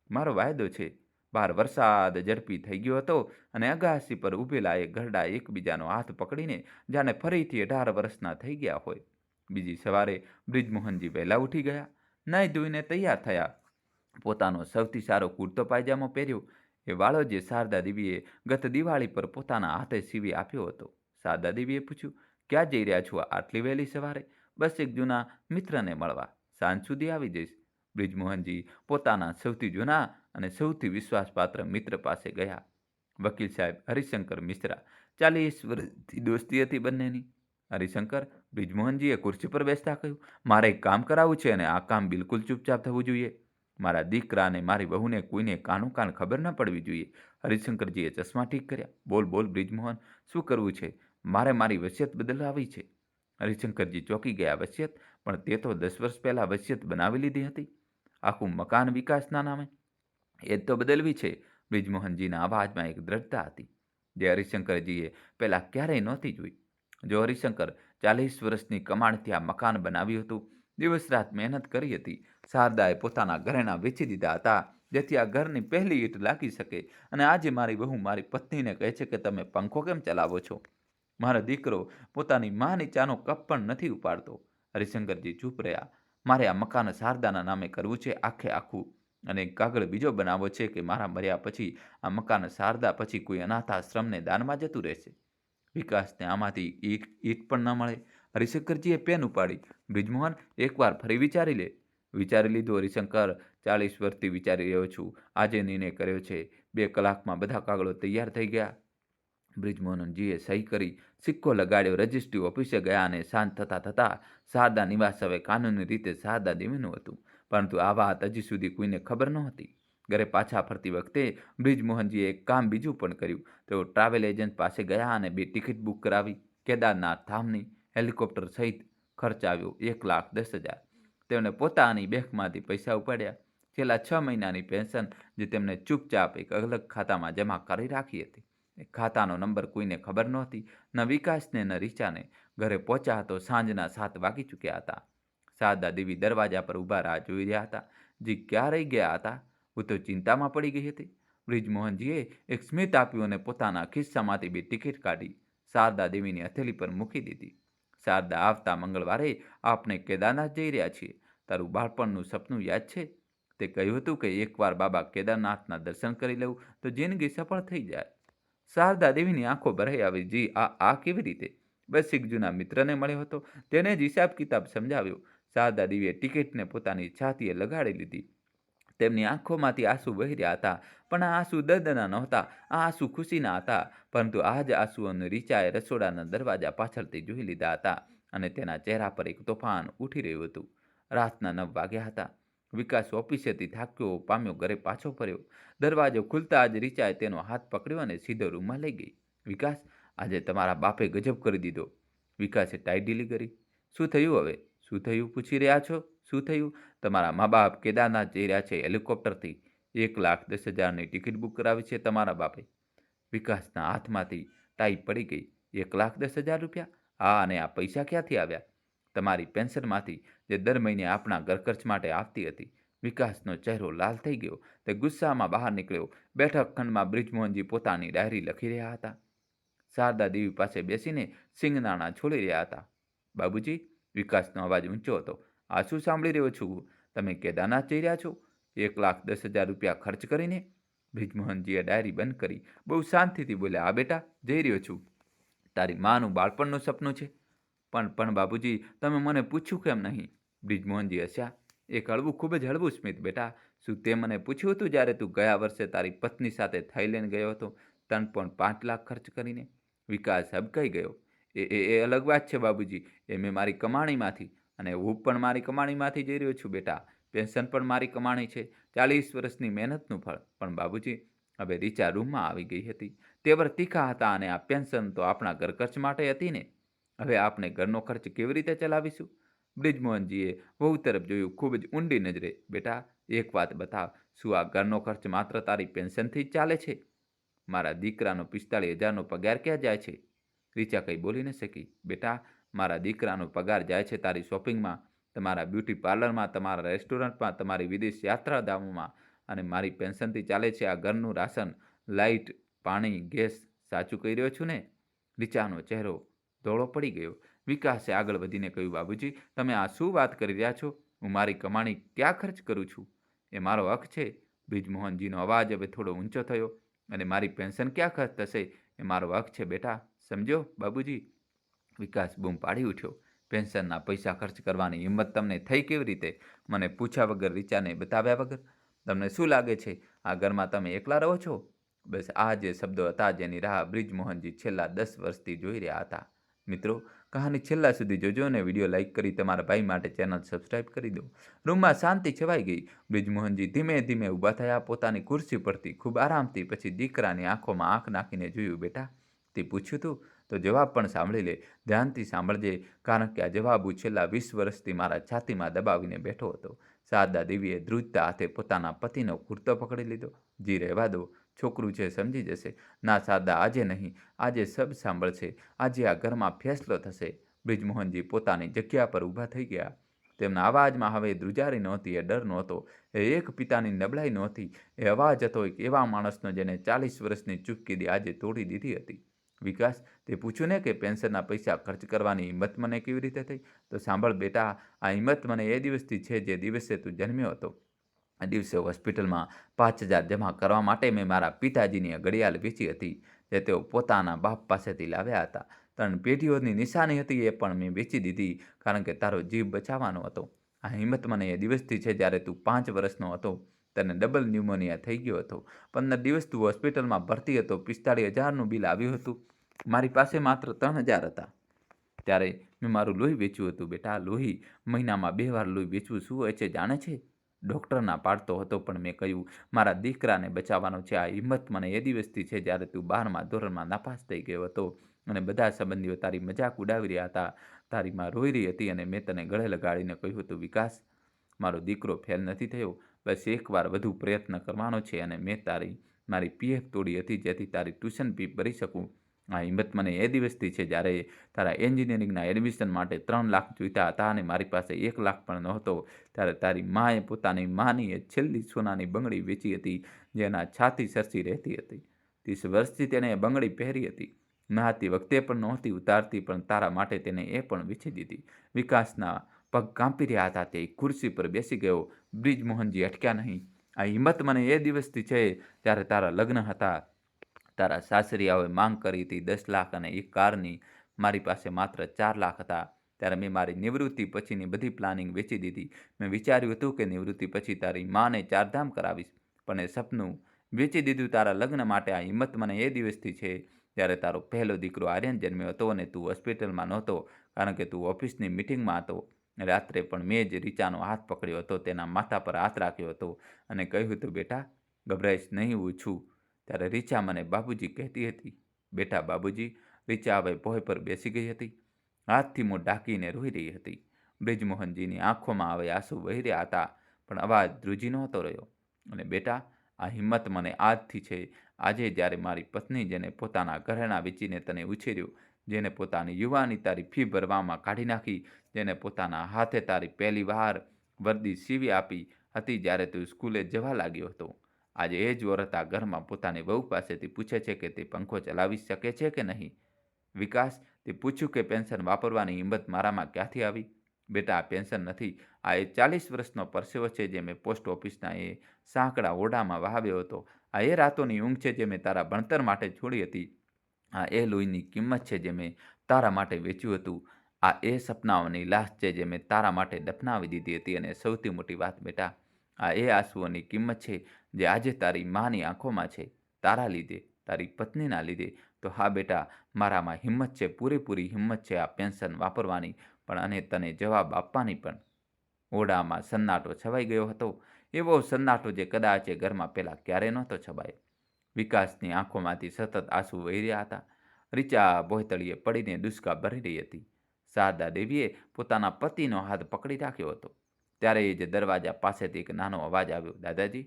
મારો વાયદો છે. બહાર વરસાદ ઝડપી થઈ ગયો હતો, અને અગાસી પર ઊભેલા એ ઘરડા એકબીજાનો હાથ પકડીને જાણે ફરીથી 18 વર્ષના થઈ ગયા હોય. બીજી સવારે બ્રિજમોહનજી વહેલા ઉઠી ગયા, નાહી ધોઈને તૈયાર થયા. પોતાનો સૌથી સારો કુર્તો પાયજામો પહેર્યો, એ વાળો જે શારદા દેવીએ ગત દિવાળી પર પોતાના હાથે સીવી આપ્યો હતો. શારદા દેવીએ પૂછ્યું, ક્યાં જઈ રહ્યા છો આટલી વહેલી સવારે? બસ એક જૂના મિત્રને મળવા, સાંજ સુધી આવી જઈશ. બ્રિજમોહનજી પોતાના સૌથી જૂના અને સૌથી વિશ્વાસપાત્ર મિત્ર પાસે ગયા. વકીલ સાહેબ હરિશંકર મિશ્રા. 40 વર્ષથી દોસ્તી હતી બંનેની. હરિશંકર, બ્રિજમોહનજીએ ખુરશી પર બેસતા કહ્યું, મારે એક કામ કરાવવું છે, અને આ કામ બિલકુલ ચૂપચાપ થવું જોઈએ. મારા દીકરા અને મારી વહુને કોઈને કાનો કાન ખબર ન પડવી જોઈએ. હરિશંકરજીએ ચશ્મા ઠીક કર્યા. બોલ બોલ બ્રિજમોહન, શું કરવું છે? મારે મારી વસિયત બદલાવી છે. હરિશંકરજી ચોંકી ગયા. વસિયત? પણ તે તો 10 વર્ષ પહેલાં વસિયત બનાવી લીધી હતી. આખું મકાન વિકાસના નામે? એ તો બદલવી છે. બ્રિજમોહનજીના અવાજમાં એક દ્રઢતા હતી જે હરિશંકરજીએ પહેલાં ક્યારેય નહોતી જોઈ. જો હરિશંકર 40 વર્ષની કમાણથી આ મકાન બનાવ્યું હતું, દિવસ રાત મહેનત કરી હતી. શારદાએ પોતાના ઘરેણાં વેચી દીધા હતા જેથી આ ઘરની પહેલી ઈંટ લાગી શકે. અને આજે મારી વહુ મારી પત્નીને કહે છે કે તમે પંખો કેમ ચલાવો છો? મારો દીકરો પોતાની માની ચાનો કપ પણ નથી ઉપાડતો. હરિશંકરજી ચૂપ રહ્યા. મારે આ મકાન શારદાના નામે કરવું છે, આખે આખું. અને કાગળ બીજો બનાવવો છે કે મારા મર્યા પછી આ મકાન શારદા પછી કોઈ અનાથાશ્રમને દાનમાં જતું રહેશે. વિકાસને આમાંથી ઈંટ પણ ન મળે. હરિશંકરજીએ પેન ઉપાડી. બ્રિજમોહન, એકવાર ફરી વિચારી લે. વિચારી લીધું હરિશંકર. 40 વર્ષથી વિચારી રહ્યો છું. આજે નિર્ણય કર્યો છે. 2 કલાકમાં બધા કાગળો તૈયાર થઈ ગયા. બ્રિજમોહનજીએ સહી કરી, સિક્કો લગાડ્યો, રજિસ્ટ્રી ઓફિસે ગયા, અને શાંત થતાં થતાં શારદા નિવાસ હવે કાનૂની રીતે શારદા દેવીનું હતું. પરંતુ આ વાત હજી સુધી કોઈને ખબર નહોતી. ઘરે પાછા ફરતી વખતે બ્રિજમોહનજીએ એક કામ બીજું પણ કર્યું. તેઓ ટ્રાવેલ એજન્ટ પાસે ગયા અને 2 ટિકિટ બુક કરાવી. કેદારનાથ ધામની. હેલિકોપ્ટર સહિત ખર્ચ આવ્યો 1,10,000. તેમણે પોતાની બેંકમાંથી પૈસા ઉપાડ્યા. છેલ્લા 6 મહિનાની પેન્શન જે તેમણે ચૂપચાપ એક અલગ ખાતામાં જમા કરી રાખી હતી. એ ખાતાનો નંબર કોઈને ખબર નહોતી, ન વિકાસને ન રીચાને. ઘરે પહોંચ્યા તો સાંજના 7 વાગી ચૂક્યા હતા. શારદા દેવી દરવાજા પર ઊભા રાહ જોઈ રહ્યા હતા. જી, ક્યાં રહી ગયા હતા? હું તો ચિંતામાં પડી ગઈ હતી. બ્રિજમોહનજીએ એક સ્મિત આપ્યું અને પોતાના ખિસ્સામાંથી 2 ટિકિટ કાઢી શારદા દેવીની હથેળી પર મૂકી દીધી. શારદા, આવતા મંગળવારે આપણે કેદારનાથ જઈ રહ્યા છીએ. તારું બાળપણનું સપનું યાદ છે? તે કહ્યું હતું કે એકવાર બાબા કેદારનાથના દર્શન કરી લઉં તો જિંદગી સફળ થઈ જાય. શારદા દેવીની આંખો ભરાઈ આવી. જી, આ કેવી રીતે? બસ એક જૂના મિત્રને મળ્યો હતો, તેને જ હિસાબ કિતાબ સમજાવ્યો. શારદા દેવીએ ટિકિટને પોતાની છાતીએ લગાડી લીધી. તેમની આંખોમાંથી આંસુ વહી રહ્યા હતા, પણ આ આંસુ દર્દના નહોતા, આ આંસુ ખુશીના હતા. પરંતુ આ જ આંસુઓને રીચાએ રસોડાના દરવાજા પાછળથી જોઈ લીધા હતા, અને તેના ચહેરા પર એક તોફાન ઉઠી રહ્યું હતું. રાતના 9 વાગ્યા હતા. વિકાસ ઓફિસેથી થાક્યો પામ્યો ઘરે પાછો ફર્યો. દરવાજો ખુલતા જ રીચાએ તેનો હાથ પકડ્યો અને સીધો રૂમમાં લઈ ગઈ. વિકાસ, આજે તમારા બાપે ગજબ કરી દીધો. વિકાસે ટાઈ ઢીલી કરી. શું થયું હવે? શું થયું પૂછી રહ્યા છો? શું થયું? તમારા મા બાપ કેદારનાથ જઈ રહ્યા છે હેલિકોપ્ટરથી. 1,10,000ની ટિકિટ બુક કરાવી છે તમારા બાપે. વિકાસના હાથમાંથી ટાઈ પડી ગઈ. 1,10,000 રૂપિયા? હા, અને આ પૈસા ક્યાંથી આવ્યા? તમારી પેન્શનમાંથી, જે દર મહિને આપણા ઘર ખર્ચ માટે આવતી હતી. વિકાસનો ચહેરો લાલ થઈ ગયો. તે ગુસ્સામાં બહાર નીકળ્યો. બેઠક ખંડમાં બ્રિજમોહનજી પોતાની ડાયરી લખી રહ્યા હતા. શારદા દેવી પાસે બેસીને સિંગદાણા છોડી રહ્યા હતા. બાબુજી, વિકાસનો અવાજ ઊંચો હતો. આ શું સાંભળી રહ્યો છું? તમે કેદારનાથ જઈ રહ્યા છો? 1,10,000 રૂપિયા ખર્ચ કરીને? બ્રિજમોહનજીએ ડાયરી બંધ કરી બહુ શાંતિથી બોલ્યા, હા બેટા, જઈ રહ્યો છું. તારી માનું બાળપણનું સપનું છે. પણ બાબુજી, તમે મને પૂછ્યું કેમ નહીં? બ્રિજમોહનજી હસ્યા. એક હળવું, ખૂબ જ હળવું સ્મિત. બેટા, શું તે મને પૂછ્યું હતું જ્યારે તું ગયા વર્ષે તારી પત્ની સાથે થાઈલેન્ડ ગયો હતો 3.5 લાખ ખર્ચ કરીને? વિકાસ હબકાઈ ગયો. એ અલગ વાત છે બાબુજી. એ મેં મારી કમાણીમાંથી, અને હું પણ મારી કમાણીમાંથી જઈ રહ્યો છું બેટા. પેન્શન પણ મારી કમાણી છે, 40 વર્ષની મહેનતનું ફળ. પણ બાબુજી, હવે રીચા રૂમમાં આવી ગઈ હતી. તેવર તીખા હતા, અને આ પેન્શન તો આપણા ઘર ખર્ચ માટે હતી ને. હવે આપણે ઘરનો ખર્ચ કેવી રીતે ચલાવીશું? બ્રિજમોહનજીએ વહુ તરફ જોયું, ખૂબ જ ઊંડી નજરે. બેટા, એક વાત બતાવ, શું આ ઘરનો ખર્ચ માત્ર તારી પેન્શનથી જ ચાલે છે? મારા દીકરાનો 45,000નો પગાર ક્યાં જાય છે? રીચા કંઈ બોલી ન શકી. બેટા, મારા દીકરાનો પગાર જાય છે તારી શોપિંગમાં, તમારા બ્યુટી પાર્લરમાં, તમારા રેસ્ટોરન્ટમાં, તમારી વિદેશ યાત્રાધામોમાં, અને મારી પેન્શનથી ચાલે છે આ ઘરનું રાશન, લાઇટ, પાણી, ગેસ. સાચું કહી રહ્યો છું ને? રીચાનો ચહેરો ધોળો પડી ગયો. વિકાસે આગળ વધીને કહ્યું, બાબુજી, તમે આ શું વાત કરી રહ્યા છો? હું મારી કમાણી ક્યાં ખર્ચ કરું છું? એ મારો હક છે. બ્રિજમોહનજીનો અવાજ હવે થોડો ઊંચો થયો. અને મારી પેન્શન ક્યાં ખર્ચ થશે? એ મારો હક છે બેટા, સમજો બાબુજી? વિકાસ બૂમ પાડી ઉઠ્યો. પેન્શનના પૈસા ખર્ચ કરવાની હિંમત તમને થઈ કેવી રીતે? મને પૂછ્યા વગર, રીચાને બતાવ્યા વગર? તમને શું લાગે છે આ ઘરમાં તમે એકલા રહો છો? બસ આ જે શબ્દો હતા જેની રાહ બ્રિજમોહનજી છેલ્લા 10 વર્ષથી જોઈ રહ્યા હતા. મિત્રો, કહાની છેલ્લા સુધી જોજો અને વિડીયો લાઇક કરી તમારા ભાઈ માટે ચેનલ સબસ્ક્રાઇબ કરી દો. રૂમમાં શાંતિ છવાઈ ગઈ. બ્રિજમોહનજી ધીમે ધીમે ઊભા થયા, પોતાની ખુરશી પરથી ખૂબ આરામથી. પછી દીકરાની આંખોમાં આંખ નાખીને જોયું. બેટા, તે પૂછ્યું તું તો જવાબ પણ સાંભળી લે. ધ્યાનથી સાંભળજે, કારણ કે આ જવાબ હું છેલ્લા 20 વર્ષથી મારા છાતીમાં દબાવીને બેઠો હતો. શારદા દેવીએ ધ્રુજતા હાથે પોતાના પતિનો કુર્તો પકડી લીધો. જી, રહેવા દો, છોકરું છે, સમજી જશે. ના શારદા, આજે નહીં. આજે સબ સાંભળશે. આજે આ ઘરમાં ફેસલો થશે. બ્રિજમોહનજી પોતાની જગ્યા પર ઊભા થઈ ગયા. તેમના અવાજમાં હવે ધ્રુજારી નહોતી, એ ડર નહોતો, એ એક પિતાની નબળાઈ નહોતી. એ અવાજ હતો એક એવા માણસનો જેને 40 વર્ષની ચૂપકીદી આજે તોડી દીધી હતી. વિકાસ, તે પૂછ્યું ને કે પેન્શનના પૈસા ખર્ચ કરવાની હિંમત મને કેવી રીતે થઈ? તો સાંભળ બેટા, આ હિંમત મને એ દિવસથી છે જે દિવસે તું જન્મ્યો હતો. આ દિવસે હોસ્પિટલમાં 5,000 જમા કરવા માટે મેં મારા પિતાજીની ઘડિયાળ વેચી હતી, જે તેઓ પોતાના બાપ પાસેથી લાવ્યા હતા. 3 પેઢીઓની નિશાની હતી, એ પણ મેં વેચી દીધી, કારણ કે તારો જીવ બચાવવાનો હતો. આ હિંમત મને એ દિવસથી છે જ્યારે તું 5 વર્ષનો હતો. તને ડબલ ન્યુમોનિયા થઈ ગયો હતો. 15 દિવસ તું હોસ્પિટલમાં ભરતી હતો. 45,000નું બિલ આવ્યું હતું. મારી પાસે માત્ર 3,000 હતા. ત્યારે મેં મારું લોહી વેચ્યું હતું. બેટા, લોહી. મહિનામાં 2 વાર લોહી વેચવું શું હોય છે જાણે છે? ડૉક્ટર ના પાડતો હતો, પણ મેં કહ્યું મારા દીકરાને બચાવવાનો છે. આ હિંમત મને એ દિવસથી છે જ્યારે તું 12મા ધોરણમાં નાપાસ થઈ ગયો હતો, અને બધા સંબંધીઓ તારી મજાક ઉડાવી રહ્યા હતા. તારી માં રોઈ રહી હતી, અને મેં તને ગળે લગાડીને કહ્યું હતું, વિકાસ, મારો દીકરો ફેલ નથી થયો. બસ એકવાર વધુ પ્રયત્ન કરવાનો છે. અને મેં મારી પીએફ તોડી હતી જેથી તારી ટ્યુશન ફી ભરી શકું. આ હિંમત મને એ દિવસથી છે જ્યારે તારા એન્જિનિયરિંગના એડમિશન માટે 3 લાખ જોઈતા હતા, અને મારી પાસે 1 લાખ પણ નહોતો. ત્યારે તારી માએ પોતાની માની એ છેલ્લી સોનાની બંગડી વેચી હતી, જેના છાતી સરસી રહેતી હતી. 30 વર્ષથી તેણે એ બંગડી પહેરી હતી. નહાતી વખતે પણ નહોતી ઉતારતી, પણ તારા માટે તેને એ પણ વેચી દીધી. વિકાસના પગ કાંપી રહ્યા હતા. તે ખુરશી પર બેસી ગયો. બ્રિજમોહનજી અટક્યા નહીં. આ હિંમત મને એ દિવસથી છે જ્યારે તારા લગ્ન હતા. તારા સાસરિયાઓએ માંગ કરી હતી 10 લાખ અને એક કારની. મારી પાસે માત્ર 4 લાખ હતા. ત્યારે મેં મારી નિવૃત્તિ પછીની બધી પ્લાનિંગ વેચી દીધી. મેં વિચાર્યું હતું કે નિવૃત્તિ પછી તારી માને 4 ધામ કરાવીશ, પણ એ સપનું વેચી દીધું તારા લગ્ન માટે. આ હિંમત મને એ દિવસથી છે જ્યારે તારો પહેલો દીકરો આર્યન જન્મ્યો હતો, અને તું હોસ્પિટલમાં નહોતો, કારણ કે તું ઓફિસની મિટિંગમાં હતો. રાત્રે પણ મેં જ રીચાનો હાથ પકડ્યો હતો, તેના માથા પર હાથ રાખ્યો હતો, અને કહ્યું હતું, બેટા, ગભરાઈશ નહીં, હું છું. ત્યારે રીચા મને બાબુજી કહેતી હતી. બેટા બાબુજી. રીચા હવે ભોંય પર બેસી ગઈ હતી. હાથથી મોં ઢાંકીને રોઈ રહી હતી. બ્રિજમોહનજીની આંખોમાં હવે આંસુ વહી રહ્યા હતા, પણ અવાજ ધ્રુજી નહોતો રહ્યો. અને બેટા, આ હિંમત મને આજથી છે. આજે જ્યારે મારી પત્ની, જેને પોતાના ઘરેણાં વેચીને તને ઉછેર્યો, જેને પોતાની યુવાની તારી ફી ભરવામાં કાઢી નાખી, જેને પોતાના હાથે તારી પહેલી વાર વર્દી સીવી આપી હતી જ્યારે તું સ્કૂલે જવા લાગ્યો હતો, આજે એ જ ઓરત આ ઘરમાં પોતાની વહુ પાસેથી પૂછે છે કે તે પંખો ચલાવી શકે છે કે નહીં. વિકાસ, તે પૂછ્યું કે પેન્શન વાપરવાની હિંમત મારામાં ક્યાંથી આવી? બેટા, આ પેન્શન નથી, આ એ 40 વર્ષનો પરસેવો છે જે મેં પોસ્ટ ઓફિસના એ સાંકડા ઓરડામાં વહાવ્યો હતો. આ એ રાતોની ઊંઘ છે જે મેં તારા ભણતર માટે છોડી હતી. આ એ લોહીની કિંમત છે જે મેં તારા માટે વેચ્યું હતું. આ એ સપનાઓની લાશ છે જે મેં તારા માટે દફનાવી દીધી હતી. અને સૌથી મોટી વાત બેટા, આ એ આંસુઓની કિંમત છે જે આજે તારી માની આંખોમાં છે, તારા લીધે, તારી પત્નીના લીધે. તો હા બેટા, મારામાં હિંમત છે, પૂરેપૂરી હિંમત છે આ પેન્શન વાપરવાની પણ અને તને જવાબ આપવાની પણ. ઓરડામાં સન્નાટો છવાઈ ગયો હતો, એવો સન્નાટો જે કદાચ એ ઘરમાં પહેલાં ક્યારેય નહોતો છવાયો. વિકાસની આંખોમાંથી સતત આંસુ વહી રહ્યા હતા. રીચા ભોંયતળીએ પડીને ડૂસકા ભરી રહી હતી. શારદા દેવીએ પોતાના પતિનો હાથ પકડી રાખ્યો હતો. ત્યારે જ દરવાજા પાસેથી એક નાનો અવાજ આવ્યો, દાદાજી.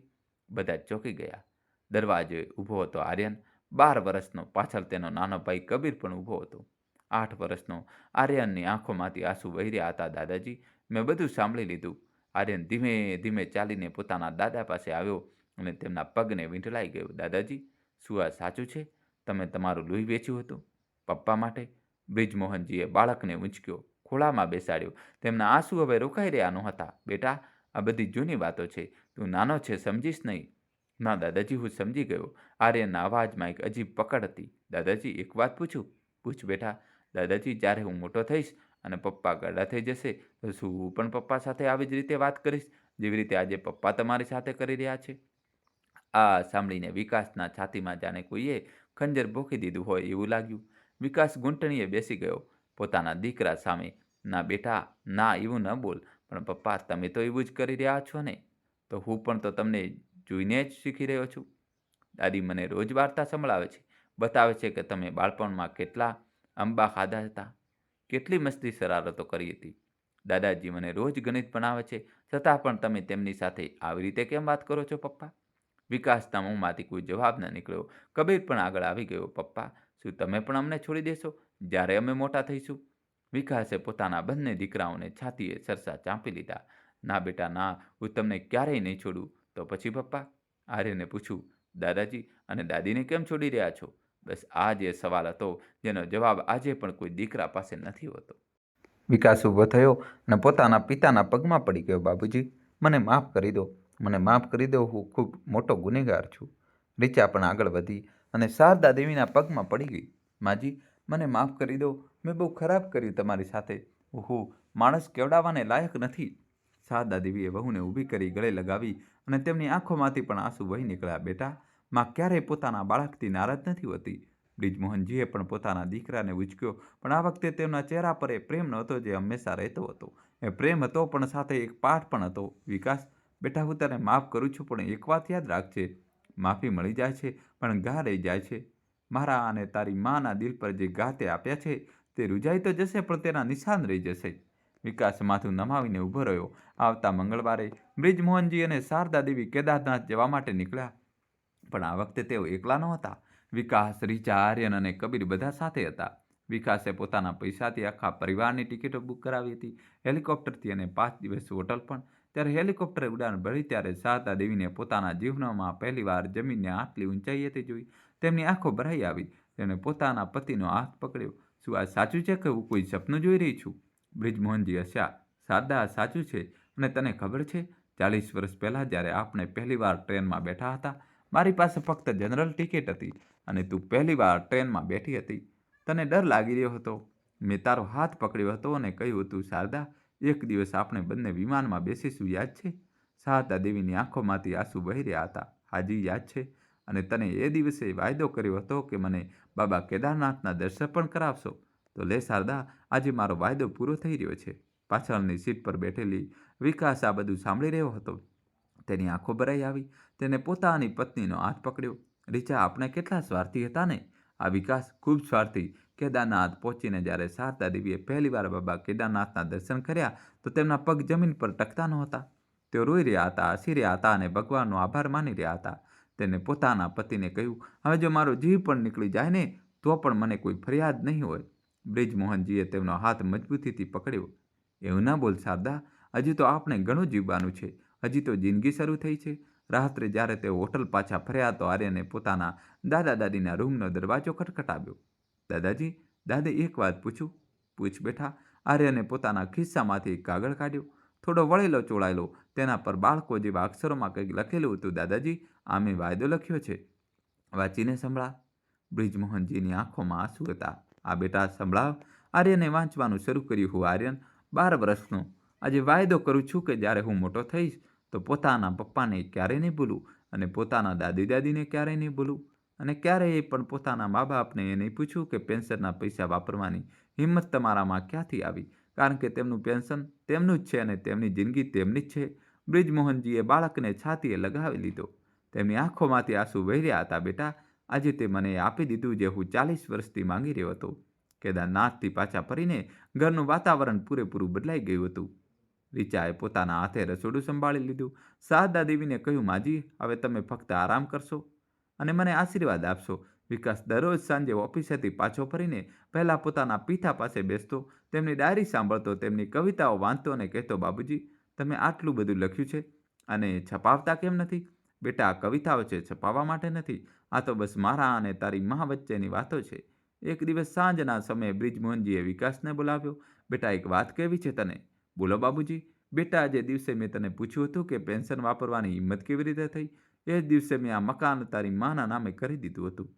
બધા જ ચોંકી ગયા. દરવાજે ઊભો હતો આર્યન. 12 વર્ષનો. પાછળ તેનો નાનો ભાઈ કબીર પણ ઊભો હતો. 8 વર્ષનો. આર્યનની આંખોમાંથી આંસુ વહી રહ્યા હતા. દાદાજી, મેં બધું સાંભળી લીધું. આર્યન ધીમે ધીમે ચાલીને પોતાના દાદા પાસે આવ્યો અને તેમના પગને વીંટળાઈ ગયો. દાદાજી, શું આ સાચું છે? તમે તમારું લોહી વેચ્યું હતું પપ્પા માટે? બ્રિજમોહનજીએ બાળકને ઊંચક્યો, ખોળામાં બેસાડ્યો. તેમના આંસુ હવે રોકાઈ રહ્યા નહોતા. બેટા, આ બધી જૂની વાતો છે. તું નાનો છે, સમજીશ નહીં. ના દાદાજી, હું સમજી ગયો. આર્યનના અવાજમાં એક અજીબ પકડ હતી. દાદાજી, એક વાત પૂછું? પૂછ બેટા. દાદાજી, જ્યારે હું મોટો થઈશ અને પપ્પા ઘરડા થઈ જશે તો શું હું પણ પપ્પા સાથે આવી જ રીતે વાત કરીશ જેવી રીતે આજે પપ્પા તમારી સાથે કરી રહ્યા છે? આ સાંભળીને વિકાસના છાતીમાં જાણે કોઈએ ખંજર ભોંકી દીધું હોય એવું લાગ્યું. વિકાસ ઘૂંટણીએ બેસી ગયો પોતાના દીકરા સામે. ના બેટા, ના, એવું ન બોલ. પણ પપ્પા, તમે તો એવું જ કરી રહ્યા છો ને? તો હું પણ તો તમને જોઈને જ શીખી રહ્યો છું. દાદી મને રોજ વાર્તા સંભળાવે છે, બતાવે છે કે તમે બાળપણમાં કેટલા આંબા ખાધા હતા, કેટલી મસ્તી શરારતો કરી હતી. દાદાજી મને રોજ ગણિત ભણાવે છે, છતાં પણ તમે તેમની સાથે આવી રીતે કેમ વાત કરો છો પપ્પા? વિકાસના મોંમાંથી કોઈ જવાબ ન નીકળ્યો. કબીર પણ આગળ આવી ગયો. પપ્પા, શું તમે પણ અમને છોડી દેશો જ્યારે અમે મોટા થઈશું? વિકાસે પોતાના બંને દીકરાઓને છાતીએ સરસા ચાંપી લીધા. ના બેટા, ના, હું તમને ક્યારેય નહીં છોડું. તો પછી પપ્પા? આર્યને પૂછ્યું. દાદાજી અને દાદીને કેમ છોડી રહ્યા છો? બસ આ જ એ સવાલ હતો જેનો જવાબ આજે પણ કોઈ દીકરા પાસે નથી હોતો. વિકાસ ઊભો થયો અને પોતાના પિતાના પગમાં પડી ગયો. બાબુજી, મને માફ કરી દો, મને માફ કરી દો, હું ખૂબ મોટો ગુનેગાર છું. રીચા પણ આગળ વધી અને શારદા દેવીના પગમાં પડી ગઈ. માજી, મને માફ કરી દો, મેં બહુ ખરાબ કર્યું તમારી સાથે. હું માણસ કેવડાવવાને લાયક નથી. શારદા દેવીએ વહુને ઊભી કરી ગળે લગાવી અને તેમની આંખોમાંથી પણ આંસુ વહી નીકળ્યા. બેટા, માં ક્યારેય પોતાના બાળકથી નારાજ નથી હોતી. બ્રિજમોહનજીએ પણ પોતાના દીકરાને ઉંચક્યો, પણ આ વખતે તેમના ચહેરા પર એ પ્રેમ નહોતો જે હંમેશા રહેતો હતો. એ પ્રેમ હતો પણ સાથે એક પાઠ પણ હતો. વિકાસ, બેટા, હું તને માફ કરું છું, પણ એક વાત યાદ રાખજે, માફી મળી જાય છે પણ ઘા રહી જાય છે. મારા અને તારી માના દિલ પર જે ઘા તે આપ્યા છે તે રૂજાઈ તો જશે પણ તેના નિશાન રહી જશે. વિકાસ માથું નમાવીને ઊભો રહ્યો. આવતા મંગળવારે બ્રિજમોહનજી અને શારદા દેવી કેદારનાથ જવા માટે નીકળ્યા. પણ આ વખતે તેઓ એકલા નહોતા. વિકાસ, રીચા, આર્યન અને કબીર બધા સાથે હતા. વિકાસે પોતાના પૈસાથી આખા પરિવારની ટિકિટો બુક કરાવી હતી, હેલિકોપ્ટરથી અને 5 દિવસ હોટલ પણ. ત્યારે હેલિકોપ્ટરે ઉડાન ભરી ત્યારે શારદા દેવીને પોતાના જીવનમાં પહેલીવાર જમીનને આટલી ઊંચાઈએથી જોઈ. તેમની આંખો ભરાઈ આવી. તેમણે પોતાના પતિનો હાથ પકડ્યો. શું આ સાચું છે કે હું કોઈ સપનું જોઈ રહી છું? બ્રિજમોહનજી હસ્યા. શારદા, આ સાચું છે. અને તને ખબર છે, 40 વર્ષ પહેલાં જ્યારે આપણે પહેલીવાર ટ્રેનમાં બેઠા હતા, મારી પાસે ફક્ત જનરલ ટિકિટ હતી અને તું પહેલીવાર ટ્રેનમાં બેઠી હતી. તને ડર લાગી રહ્યો હતો. મેં તારો હાથ પકડ્યો હતો અને કહ્યું હતું, શારદા, એક દિવસ આપણે બંને વિમાનમાં બેસીશું, યાદ છે? શારદા દેવીની આંખોમાંથી આંસુ વહી રહ્યા હતા. હાજી, યાદ છે. અને તને એ દિવસે વાયદો કર્યો હતો કે મને બાબા કેદારનાથના દર્શન પણ કરાવશો. તો લે શારદા, આજે મારો વાયદો પૂરો થઈ રહ્યો છે. પાછળની સીટ પર બેઠેલી વિકાસ આ બધું સાંભળી રહ્યો હતો. તેની આંખો ભરાઈ આવી. તેને પોતાની પત્નીનો હાથ પકડ્યો. રીચા, આપણે કેટલા સ્વાર્થી હતા ને? આ વિકાસ ખૂબ સ્વાર્થી. કેદારનાથ પહોંચીને જ્યારે શારદા દેવીએ પહેલીવાર બાબા કેદારનાથના દર્શન કર્યા તો તેમના પગ જમીન પર ટકતા નહોતા. તેઓ રોઈ રહ્યા હતા, હસી રહ્યા હતા અને ભગવાનનો આભાર માની રહ્યા હતા. તેને પોતાના પતિને કહ્યું, હવે જો મારો જીવ પણ નીકળી જાય ને તો પણ મને કોઈ ફરિયાદ નહીં હોય. બ્રિજમોહનજીએ તેમનો હાથ મજબૂતીથી પકડ્યો. એવું ના બોલ શારદા, હજી તો આપણે ઘણું જીવવાનું છે. હજી તો જિંદગી શરૂ થઈ છે. રાત્રે જ્યારે તેઓ હોટલ પાછા ફર્યા તો આર્યને પોતાના દાદા દાદીના રૂમનો દરવાજો ખટખટાવ્યો. દાદાજી, દાદી એક વાત પૂછું? પૂછ બેઠા. આર્યને પોતાના ખિસ્સામાંથી એક કાગળ કાઢ્યો. થોડો વળેલો ચોળાયેલો, તેના પર બાળકો જેવા અક્ષરોમાં કંઈક લખેલું હતું. દાદાજી, આ મેં વાયદો લખ્યો છે. વાંચીને સંભળા. બ્રિજમોહનજીની આંખોમાં આંસુ હતા. આ બેટા સંભળાવ. આર્યને વાંચવાનું શરૂ કર્યું. હું આર્યન, 12 વર્ષનો, આજે વાયદો કરું છું કે જ્યારે હું મોટો થઈશ તો પોતાના પપ્પાને ક્યારેય નહીં ભૂલું અને પોતાના દાદી દાદીને ક્યારેય નહીં ભૂલું અને ક્યારેય પણ પોતાના મા બાપને એ નહીં પૂછું કે પેન્શનના પૈસા વાપરવાની હિંમત તમારામાં ક્યાંથી આવી, કારણ કે તેમનું પેન્શન તેમનું જ છે અને તેમની જિંદગી તેમની જ છે. બ્રિજમોહનજીએ બાળકને છાતીએ લગાવી લીધો. તેમની આંખોમાંથી આંસુ વહી રહ્યા હતા. બેટા, આજે તે મને આપી દીધું જે હું 40 વર્ષથી માંગી રહ્યો હતો. કેદારનાથથી પાછા ફરીને ઘરનું વાતાવરણ પૂરેપૂરું બદલાઈ ગયું હતું. રીચાએ પોતાના હાથે રસોડું સંભાળી લીધું. શારદા દેવીને કહ્યું, માજી, હવે તમે ફક્ત આરામ કરશો અને મને આશીર્વાદ આપશો. વિકાસ દરરોજ સાંજે ઓફિસેથી પાછો ફરીને પહેલાં પોતાના પીઠા પાસે બેસતો, તેમની ડાયરી સાંભળતો, તેમની કવિતાઓ વાંચતો અને કહેતો, બાબુજી, તમે આટલું બધું લખ્યું છે અને છપાવતા કેમ નથી? બેટા, આ કવિતાઓ છે, છપાવવા માટે નથી. આ તો બસ મારા અને તારી મા વચ્ચેની વાતો છે. એક દિવસ સાંજના સમયે બ્રિજમોહનજીએ વિકાસને બોલાવ્યો. બેટા, એક વાત કહેવી છે તને. બોલો બાબુજી. બેટા, જે દિવસે મેં તને પૂછ્યું હતું કે પેન્શન વાપરવાની હિંમત કેવી રીતે થઈ, એ જ દિવસે મેં આ મકાન તારી માના નામે કરી દીધું હતું.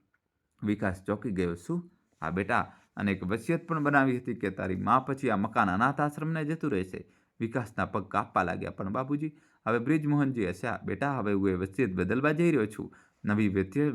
વિકાસ ચોંકી ગયો. શું? હા બેટા, અને એક વસિયત પણ બનાવી હતી કે તારી મા પછી આ મકાન અનાથ આશ્રમને જતું રહેશે. વિકાસના પગ કાપવા લાગ્યા. પણ બાબુજી, હવે બ્રિજમોહનજી હસ્યા. બેટા, હવે હું એ વસિયત બદલવા જઈ રહ્યો છું. નવી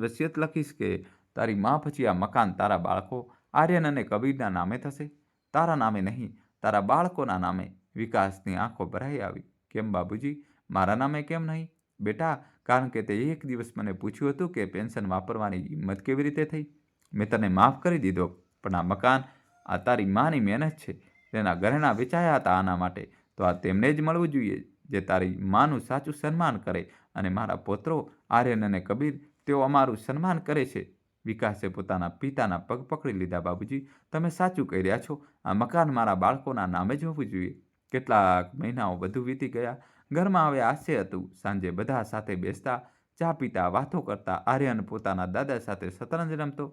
વસિયત લખીશ કે તારી મા પછી આ મકાન તારા બાળકો આર્યન અને કબીરના નામે થશે, તારા નામે નહીં, તારા બાળકોના નામે. વિકાસની આંખો ભરાઈ આવી. કેમ બાબુજી, મારા નામે કેમ નહીં? બેટા, કારણ કે તે એક દિવસ મને પૂછ્યું હતું કે પેન્શન વાપરવાની હિંમત કેવી રીતે થઈ. મેં તને માફ કરી દીધો, પણ આ મકાન, આ તારી માની મહેનત છે. તેના ઘરેણાં વેચાયા હતા આના માટે, તો આ તેમને જ મળવું જોઈએ જે તારી માનું સાચું સન્માન કરે. અને મારા પુત્રો આર્યન અને કબીર, તેઓ અમારું સન્માન કરે છે. વિકાસે પોતાના પિતાના પગ પકડી લીધા. બાબુજી, તમે સાચું કહી રહ્યા છો. આ મકાન મારા બાળકોના નામે જ હોવું જોઈએ. કેટલાક મહિનાઓ વધુ વીતી ગયા. ઘરમાં હવે હાસ્ય હતું. સાંજે બધા સાથે બેસતા, ચા પીતા, વાતો કરતા. આર્યન પોતાના દાદા સાથે શતરંજ રમતો.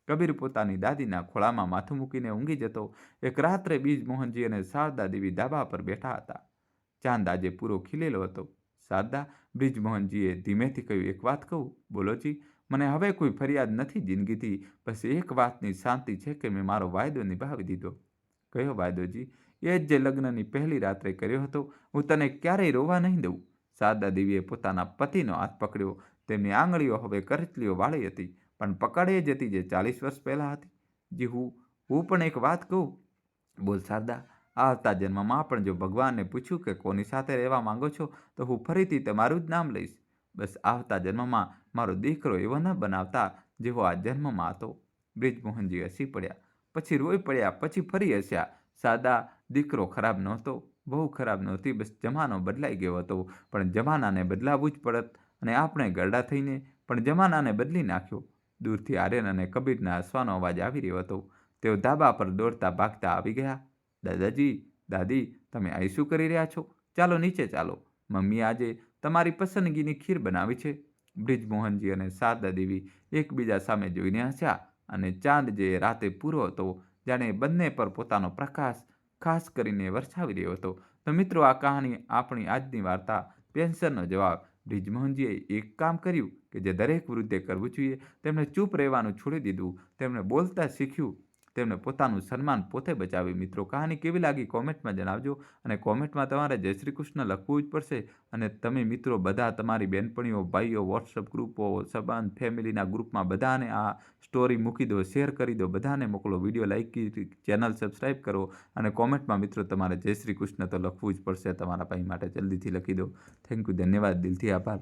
કબીર પોતાની દાદીના ખોળામાં માથું મૂકીને ઊંઘી જતો. એક રાત્રે બ્રિજમોહનજી અને શારદા દેવી ધાબા પર બેઠા હતા. ચાંદ આજે પૂરો ખીલેલો હતો. શારદા, બ્રિજમોહનજીએ ધીમેથી કહ્યું, એક વાત કહું? બોલોજી. મને હવે કોઈ ફરિયાદ નથી જિંદગીથી. બસ એક વાતની શાંતિ છે કે મેં મારો વાયદો નિભાવી દીધો. કયો વાયદોજી? એ જ જે લગ્નની પહેલી રાત્રે કર્યો હતો. હું તને ક્યારેય રોવા નહીં દઉં. શારદા દેવીએ પોતાના પતિનો હાથ પકડ્યો. તેમની આંગળીઓ હવે કરચલીઓ વાળી હતી, પણ પકડ એ જ હતી જે 40 વર્ષ પહેલાં હતી. જી, હું પણ એક વાત કહું? બોલ શારદા. આવતા જન્મમાં પણ જો ભગવાનને પૂછ્યું કે કોની સાથે રહેવા માંગો છો, તો હું ફરીથી તમારું જ નામ લઈશ. બસ આવતા જન્મમાં મારો દીકરો એવો ન બનાવતા જેવો આ જન્મમાં હતો. બ્રિજમોહનજી હસી પડ્યા, પછી રોઈ પડ્યા, પછી ફરી હસ્યા. શારદા, દીકરો ખરાબ નહોતો, બહુ ખરાબ નહોતી. બસ જમાનો બદલાઈ ગયો હતો. પણ જમાનાને બદલાવવું જ પડત અને આપણે ગરડા થઈને પણ જમાનાને બદલી નાખ્યો. દૂરથી આર્યન અને કબીરના હસવાનો અવાજ આવી રહ્યો હતો. તેઓ ધાબા પર દોડતા ભાગતા આવી ગયા. દાદાજી, દાદી, તમે અહીં શું કરી રહ્યા છો? ચાલો નીચે ચાલો. મમ્મીએ આજે તમારી પસંદગીની ખીર બનાવી છે. બ્રિજમોહનજી અને શારદા દેવી એકબીજા સામે જોઈને હસ્યા અને ચાંદ જે રાતે પૂરો હતો, જાણે બંને પર પોતાનો પ્રકાશ ખાસ કરીને વરસાવી રહ્યો હતો. તો મિત્રો, આ કહાની આપણી આજની વાર્તા પેન્શનનો જવાબ. બ્રિજમોહનજીએ એક કામ કર્યું કે જે દરેક વૃદ્ધે કરવું જોઈએ. તેમણે ચૂપ રહેવાનું છોડી દીધું. તેમણે બોલતા શીખ્યું. તેમણે પોતાનું સન્માન પોતે બચાવ્યું. મિત્રો, કહાની કેવી લાગી કોમેન્ટમાં જણાવજો. અને કોમેન્ટમાં તમારે જય શ્રી કૃષ્ણ લખવું જ પડશે. અને તમે મિત્રો બધા તમારી બહેનપણીઓ, ભાઈઓ, વોટ્સઅપ ગ્રુપો, સંબંધ, ફેમિલીના ગ્રુપમાં બધાને આ સ્ટોરી મૂકી દો, શેર કરી દો, બધાને મોકલો. વિડીયો લાઈક કરી, ચેનલ સબસ્ક્રાઈબ કરો અને કોમેન્ટમાં મિત્રો તમારે જય શ્રી કૃષ્ણ તો લખવું જ પડશે. તમારા ભાઈ માટે જલ્દીથી લખી દો. થેન્ક યુ, ધન્યવાદ, દિલથી આભાર.